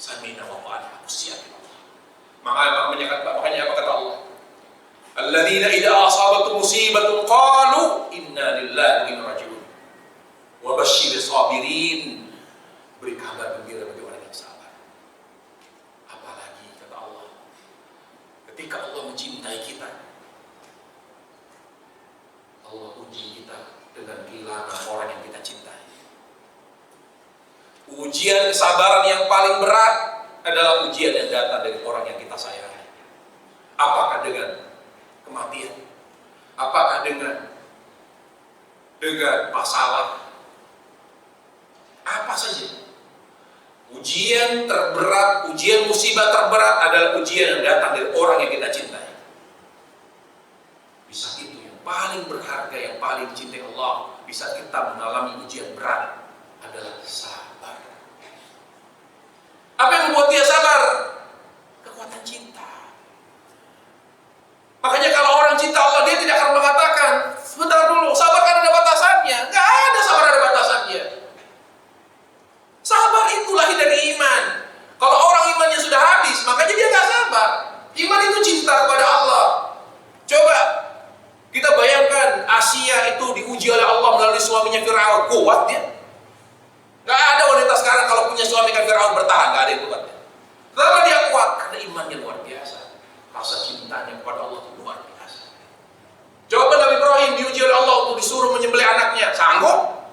B: sami'na wa ata'na, aku siap ya Allah. Makanya apa kata Allah? Alladzina idza asabatum musibatun qalu inna lillahi wa inna ilaihi raji'un. Wa basyyiris sabirin. Beri kabar gembira bagi orang yang sabar. Apalagi kata Allah, ketika Allah mencintai kita, Allah uji kita dengan kehilangan orang yang kita cintai. Ujian kesabaran yang paling berat adalah ujian yang datang dari orang yang kita sayangi. Apakah dengan kematian? Apakah dengan masalah? Apa saja? Ujian terberat, ujian musibah terberat adalah ujian yang datang dari orang yang kita cintai. Bisa itu yang paling berharga, yang paling dicintai Allah, bisa kita mengalami ujian berat adalah sabar. Apa yang membuat dia sabar? Kekuatan cinta. Makanya kalau orang cinta Allah, dia tidak akan mengatakan, sebentar dulu, sabar kan ada batasannya. Nggak ada sabar ada batasannya. Sabar itu lahir dari iman. Kalau orang imannya sudah habis, makanya dia nggak sabar. Iman itu cinta kepada Allah. Coba kita bayangkan Asia itu diuji oleh Allah melalui suaminya Firaun, kuat dia. Nggak ada wanita sekarang kalau punya suami kan Firaun bertahan, nggak ada yang kuatnya. Kenapa dia kuat? Karena imannya luar biasa. rasa cintanya kepada Allah itu luar biasa. Coba Nabi Ibrahim diuji oleh Allah untuk disuruh menyembelih anaknya, sanggup?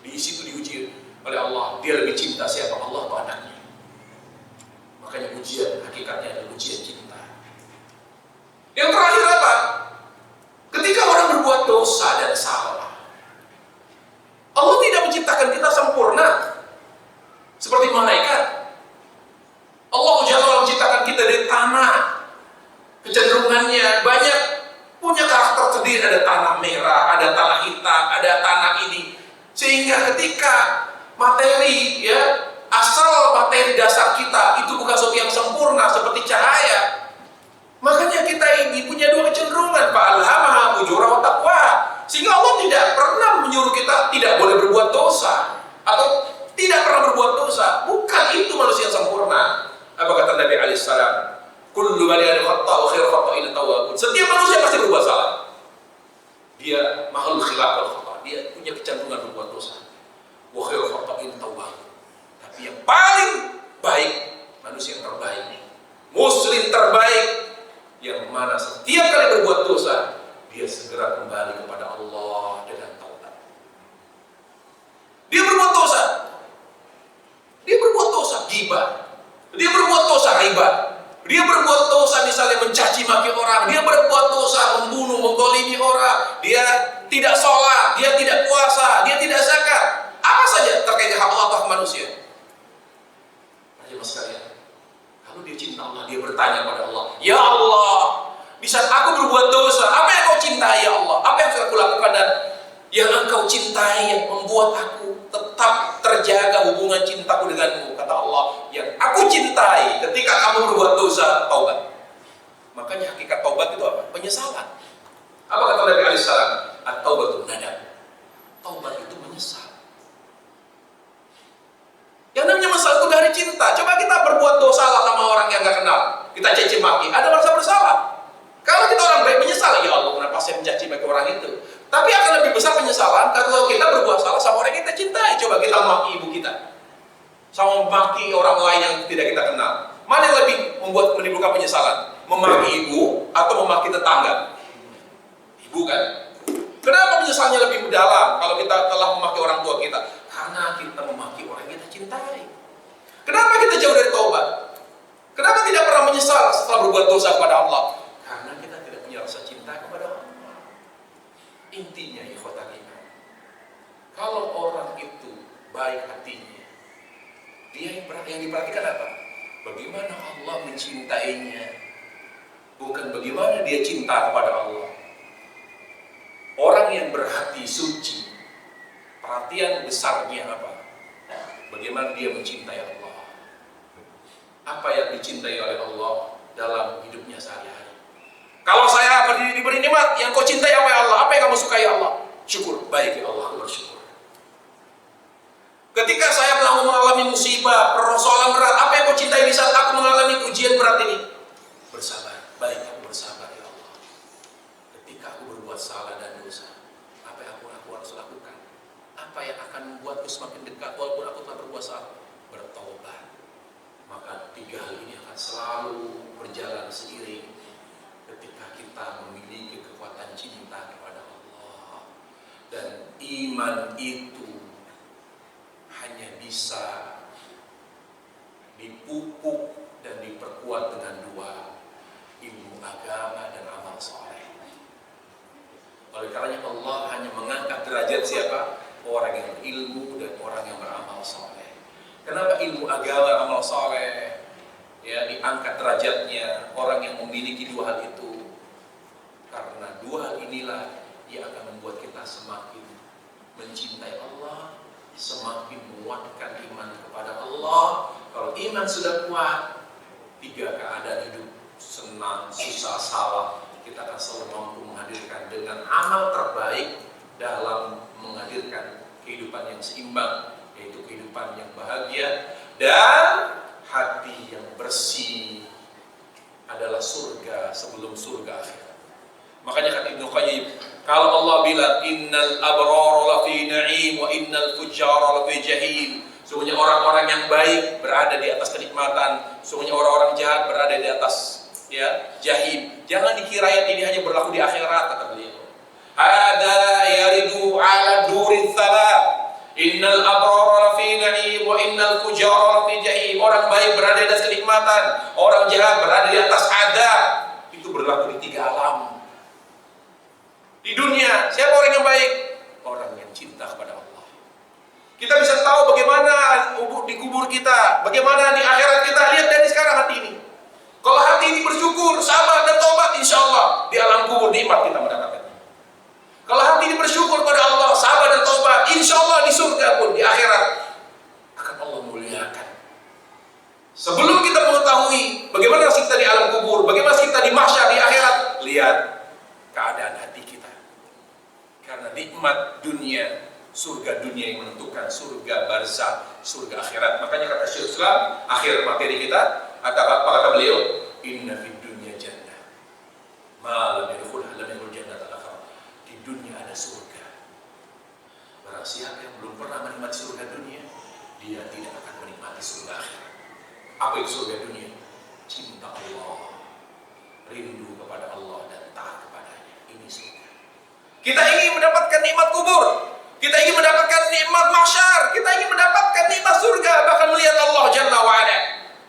B: Di situ diuji oleh Allah, dia lebih cinta siapa? Allah atau anaknya? Makanya ujian hakikatnya adalah ujian cinta. Yang terakhir apa? Ketika orang berbuat dosa dan salah, Allah tidak menciptakan kita sempurna seperti malaikat. Allah Jalla menciptakan kita dari tanah. Kecenderungannya banyak punya karakter sendiri, ada tanah merah, ada tanah hitam, ada tanah ini. Sehingga ketika materi, ya, asal materi dasar kita itu bukan sesuatu yang sempurna seperti cahaya, makanya kita ini punya dua kecenderungan, fa'alhamaha fujuraha wa taqwa. Sehingga Allah tidak pernah menyuruh kita tidak boleh berbuat dosa atau tidak pernah berbuat dosa. Bukan itu manusia yang sempurna. Apa kata Nabi alaihissalam? Kullu bani adam khata' wa khairu khata'in tawwabun. Setiap manusia pasti berbuat salah. Dia makhluk khilafah khata'. Dia punya kecenderungan berbuat dosa. Wa khairu khata'in tawwabun. Tapi yang paling baik, manusia yang terbaik, muslim terbaik, yang mana setiap kali berbuat dosa dia segera kembali kepada Allah dengan taubat. Dia berbuat dosa, ghibah, dia berbuat dosa riba, dia berbuat dosa misalnya mencaci maki orang, dia berbuat dosa membunuh, menggolimi orang, dia tidak sholat, dia tidak puasa, dia tidak zakat, apa saja terkait hak Allah atau hak manusia. Mas sekalian, kalau dia cinta Allah, dia bertanya kepada Allah, ya Allah, di saat aku berbuat dosa, apa yang kau cintai ya Allah? Apa yang aku lakukan dan yang engkau cintai yang membuat aku tetap terjaga hubungan cintaku denganmu? Kata Allah, yang aku cintai ketika kamu berbuat dosa, taubat. Makanya hakikat taubat itu apa? Penyesalan. Apa kata Nabi alaihissalam? At-taubatun nadam. Taubat itu menyesal. Yang namanya menyesal itu dari cinta. Coba kita berbuat dosa sama orang yang gak kenal, kita caci maki, ada merasa bersalah. Kalau kita orang baik menyesal, ya Allah kenapa saya mencaci maki orang itu. Tapi akan lebih besar penyesalan kalau kita berbuat salah sama orang yang kita cintai. Coba kita maki ibu kita, sama memaki orang lain yang tidak kita kenal. Mana yang lebih menimbulkan penyesalan? Memaki ibu atau memaki tetangga? Ibu kan? Kenapa penyesalannya lebih mendalam kalau kita telah memaki orang tua kita? Karena kita memaki orang yang kita cintai. Kenapa kita jauh dari taubat? Kenapa tidak pernah menyesal setelah berbuat dosa kepada Allah? Karena kita tidak punya rasa cinta kepada Allah. Intinya ikhwatal iman, kalau orang itu baik hatinya, dia yang diperhatikan apa? Bagaimana Allah mencintainya, bukan bagaimana dia cinta kepada Allah. Orang yang berhati suci, perhatian besarnya apa? Bagaimana dia mencintai Allah. Apa yang dicintai oleh Allah dalam hidupnya sehari-hari. Kalau saya diberi nikmat, yang kau cintai apa ya Allah? Apa yang kamu sukai ya Allah? Syukur, baik ya Allah, aku bersyukur. Ketika saya mengalami musibah, persoalan berat, apa yang kau cintai di saat aku mengalami ujian berat ini? Bersabar, baik aku bersabar ya Allah. Ketika aku berbuat salah dan dosa, apa yang aku harus lakukan? Apa yang akan membuatku semakin dekat walaupun aku telah berbuat salah? Bertobat. Maka tiga hal ini akan selalu berjalan seiring ketika kita memiliki kekuatan cinta kepada Allah. Dan iman itu hanya bisa dipupuk dan diperkuat dengan dua, ilmu agama dan amal soleh. Oleh karenanya Allah hanya mengangkat derajat siapa? Orang yang berilmu dan orang yang beramal soleh. Kenapa ilmu agama, amal soleh ya diangkat derajatnya orang yang memiliki dua hal itu? Karena dua hal inilah yang akan membuat kita semakin mencintai Allah, semakin menguatkan iman kepada Allah. Kalau iman sudah kuat, tiga keadaan hidup, senang, susah, salah, kita akan selalu mampu menghadirkan dengan amal terbaik dalam menghadirkan kehidupan yang seimbang, yaitu kehidupan yang bahagia dan hati yang bersih adalah surga sebelum surga akhirat. Makanya kata Ibnu Qayyim, kalau Allah bilang innal abrara lafi na'im wa innal fujjara lafi jahim, sungguhnya orang-orang yang baik berada di atas kenikmatan, sungguhnya orang-orang jahat berada di atas ya, jahim. Jangan dikira ayat ini hanya berlaku di akhirat, kata beliau. Hada yaridu ala durin thalath. Innal abrara lafi na'im wa innal fujara lafi jahim. Orang baik berada di atas kenikmatan, orang jahat berada di atas adab. Itu berlaku di 3 alam. Di dunia, siapa orang yang baik? Orang yang cinta kepada Allah. Kita bisa tahu bagaimana di kubur kita, bagaimana di akhirat kita. Lihat dari sekarang hati ini. Kalau hati ini bersyukur, sabar dan tobat, insya Allah di alam kubur nikmat kita mendapatkan. Kalau hati ini bersyukur pada Allah, sabar dan taubat, insya Allah di surga pun, di akhirat akan Allah muliakan. Sebelum kita mengetahui bagaimana nasib kita di alam kubur, bagaimana nasib kita di mahsyar, di akhirat, lihat keadaan hati kita. Karena nikmat dunia, surga dunia yang menentukan surga barzakh, surga akhirat. Makanya kata Syekh Islam, akhir materi kita, apa kata beliau? Inna fid dunya jannah, ma lam yadkhulha lam yadkhul jannah al-akhirah. Di dunia ada surga. Barang siapa yang belum pernah menikmati surga dunia, dia tidak akan menikmati surga akhirat. Apa itu surga dunia? Cinta Allah, rindu kepada Allah dan taat kepadanya. Ini surga. Kita ingin mendapatkan nikmat kubur, kita ingin mendapatkan nikmat mahsyar, kita ingin mendapatkan nikmat surga, bahkan melihat Allah Jalla wa'ala.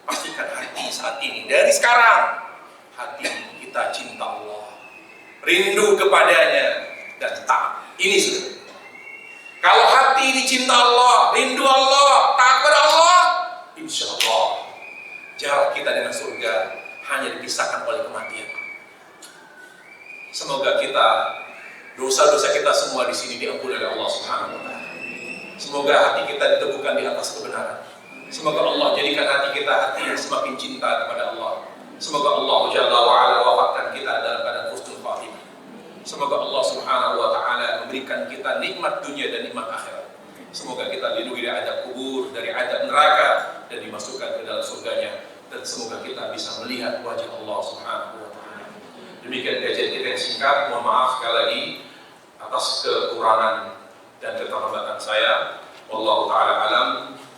B: Pastikan hati saat ini, dari sekarang, hati kita cinta Allah, rindu kepadanya dan taat. Ini sudah. Kalau hati ini cinta Allah, rindu Allah, taat kepada Allah, insya Allah jarak kita dengan surga hanya dipisahkan oleh kematian. Semoga kita, dosa-dosa kita semua di sini diampuni oleh Allah Subhanahu wa taala. Semoga hati kita diteguhkan di atas kebenaran. Semoga Allah jadikan hati kita hati yang semakin cinta kepada Allah. Semoga Allah Jalla wa'ala wafatkan kita dalam keadaan husnul khatimah. Semoga Allah Subhanahu wa taala memberikan kita nikmat dunia dan nikmat akhirat. Semoga kita dilindungi dari azab kubur, dari azab neraka, dan dimasukkan ke dalam surganya. Dan semoga kita bisa melihat wajah Allah Subhanahu wa taala. Demikian kajian kita yang singkat. Mohon maaf sekali lagi atas kekurangan dan keterlambatan saya. Wallahu taala alam.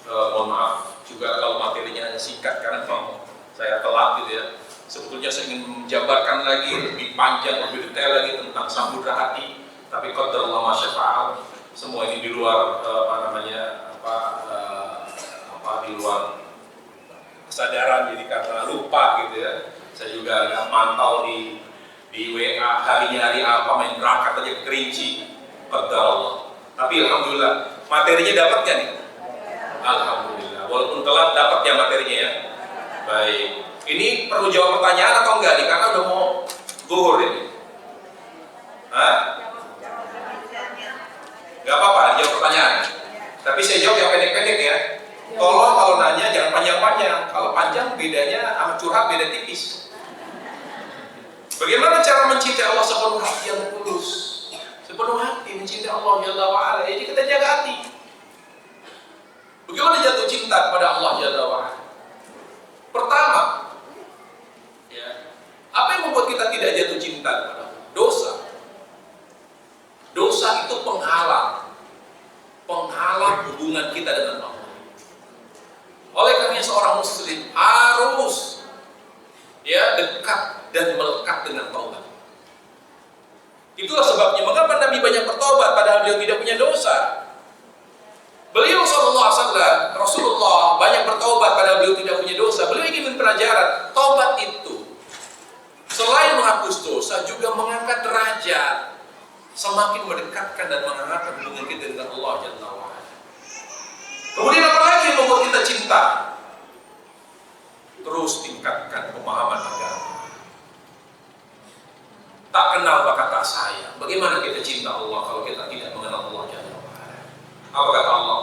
B: Mohon maaf juga kalau materinya hanya singkat karena memang saya telat gitu ya. Sebetulnya saya ingin menjabarkan lagi lebih panjang, lebih detail lagi tentang samudra hati, tapi qadarullah ma syaa. Semua ini di luar di luar kesadaran, jadi karena lupa gitu ya. Saya juga nggak mantau di WA hari apa, main berangkat aja ke Kerinci, qadarullah. Tapi alhamdulillah materinya dapat ya nih. Alhamdulillah, walaupun telat dapat ya materinya ya. Baik, ini perlu jawab pertanyaan atau enggak nih? Karena udah mau zuhur ini. Hah? Gak apa-apa, jawab pertanyaan. Tapi saya jawab yang pendek-pendek ya. Tolong kalau nanya jangan panjang-panjang. Kalau panjang bedanya sama curhat beda tipis. Bagaimana cara mencintai Allah sepenuh hati yang tulus? Sepenuh hati mencintai Allah Jalla wa'ala. Jadi kita jaga hati. Bagaimana jatuh cinta kepada Allah Jalla wa'ala? Pertama, ya, apa yang membuat kita tidak jatuh cinta kepada Allah? Dosa. Dosa itu penghalang hubungan kita dengan Allah. Oleh karena seorang muslim harus dekat dan melekat dengan taubat. Itulah sebabnya mengapa Nabi banyak bertobat padahal beliau tidak punya dosa. Beliau SAW, Rasulullah banyak bertobat padahal beliau tidak punya dosa. Beliau ingin pelajaran. Taubat itu selain menghapus dosa juga mengangkat derajat, semakin mendekatkan dan menghangatkan hubungan kita dengan Allah Jalla wa'ala. Kemudian apa lagi yang membuat kita cinta? Terus tingkatkan pemahaman agama. Tak kenal maka tak sayang. Bagaimana kita cinta Allah kalau kita tidak mengenal Allah Jalla wa'ala? Apa kata Allah?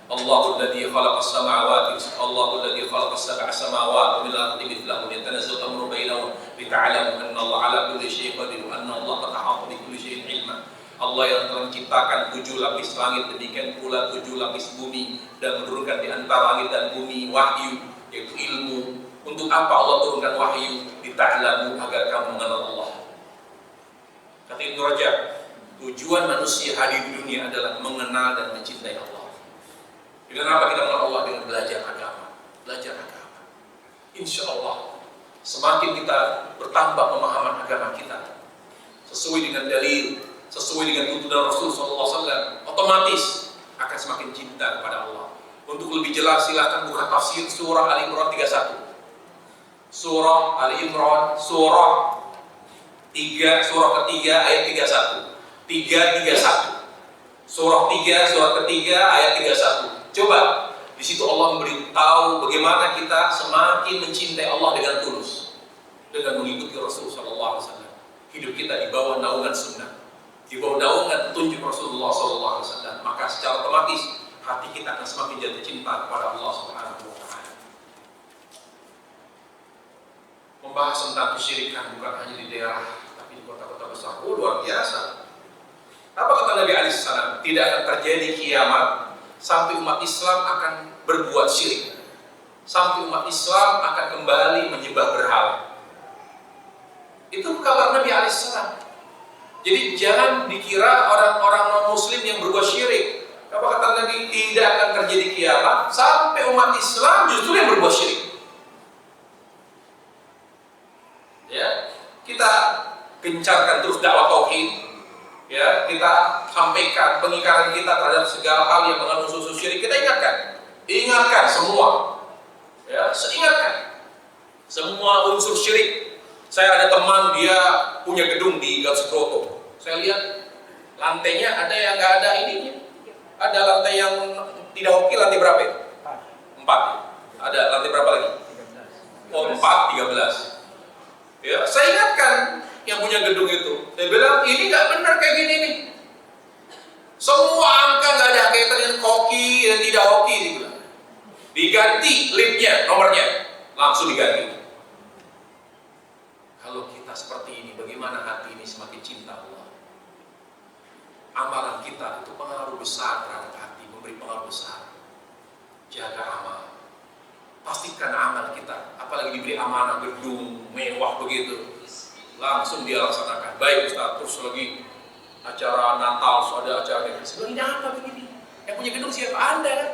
B: Allahul ladzi khalaqas samawati Allahul ladzi khalaqas sab'a samawati wal ardi mithlahun yatanazzalu amru bainahum lita'lamu anna Allah 'ala kulli syai'in qadir wa anna Allah qad ahata bi kulli syai'in ilma. Allah yang telah menciptakan 7 lapis langit, demikian pula 7 lapis bumi, dan menurunkan di antara langit dan bumi wahyu, yaitu ilmu. Untuk apa Allah turunkan wahyu? Lita'lamu, agar kamu mengenal Allah. Kata Ibnu Rajab, tujuan manusia hadir di dunia adalah mengenal dan mencintai Allah. Dengan apa kita mengenal Allah? Dengan belajar agama. Belajar agama. Insya Allah semakin kita bertambah pemahaman agama kita sesuai dengan dalil, sesuai dengan tuntunan Rasul SAW, otomatis akan semakin cinta kepada Allah. Untuk lebih jelas silakan buka tafsir surah Ali Imran 31. Surah Ali Imran, surah ketiga ayat 31. 331. Surah 3, surah ketiga ayat 31. Coba di situ Allah memberitahu bagaimana kita semakin mencintai Allah dengan tulus, dengan mengikuti Rasul sallallahu alaihi wasallam. Hidup kita di bawah naungan sunnah, di bawah naungan petunjuk Rasulullah sallallahu alaihi wasallam, maka secara otomatis hati kita akan semakin jatuh cinta kepada Allah Subhanahu wa taala. Membahas tentang kesyirikan bukan hanya di daerah, tapi di kota-kota besar. Luar biasa. Apa kata Nabi alaihissalam? Tidak akan terjadi kiamat sampai umat Islam akan berbuat syirik, sampai umat Islam akan kembali menyembah berhala. Itu kabar Nabi alaihissalam. Jadi jangan dikira orang-orang non-muslim yang berbuat syirik. Apa kata Nabi? Tidak akan terjadi kiamat sampai umat Islam justru yang berbuat syirik. Ya, kita gencarkan terus dakwah tauhid. Ya, kita sampaikan pengingkaran kita terhadap segala hal yang mengandung unsur syirik. Kita ingatkan semua. Ya, ingatkan semua unsur syirik. Saya ada teman dia punya gedung di Gatot. Saya lihat lantainya ada yang nggak ada ininya. Ada lantai yang tidak hoki, lantai berapa ya? 4. Ada lantai berapa lagi? 13. 4, 13. Ya, saya ingatkan yang punya gedung itu. Saya bilang, ini nggak benar kayak gini nih. Semua angka nggak ada kaitan dengan hoki dan tidak hoki. Diganti liftnya, nomornya. Langsung diganti. Kalau kita seperti ini, bagaimana hati ini semakin cinta Allah? Amalan kita itu pengaruh besar terhadap hati, memberi pengaruh besar. Jaga amal. Pastikan amal kita, apalagi diberi amanah gedung mewah begitu, langsung dia laksanakan. Baik Ustaz, terus lagi acara Natal, ada acara kayak gitu. Ini apa begini? Yang punya gedung siapa? Anda kan?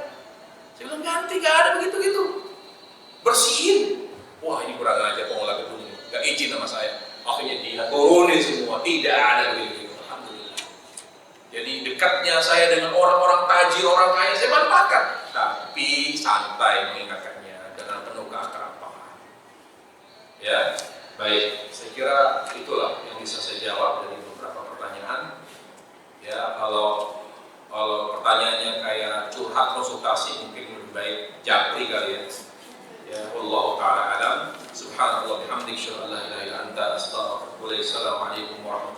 B: Saya bilang ganti, gak ada begitu-gitu. Bersihin. Wah ini kurang ajar pengelola gedung ini, gak izin sama saya. Akhirnya dia turunin semua, tidak ada begitu-gitu. Alhamdulillah. Jadi dekatnya saya dengan orang-orang tajir, orang kaya, saya manfaatkan. Tapi santai mengingatkannya dengan penuh keakraban. Ya, baik. Saya kira itulah yang bisa saya jawab dari beberapa pertanyaan. Ya, kalau pertanyaannya kayak curhat konsultasi mungkin lebih baik japri kali ya. Ya, wallahu taala alam. Subhanallah bihamdik, syalla la ilaha illa anta, astaghfiruka wa atubu ilaik. Assalamualaikum warahmatullahi wabarakatuh.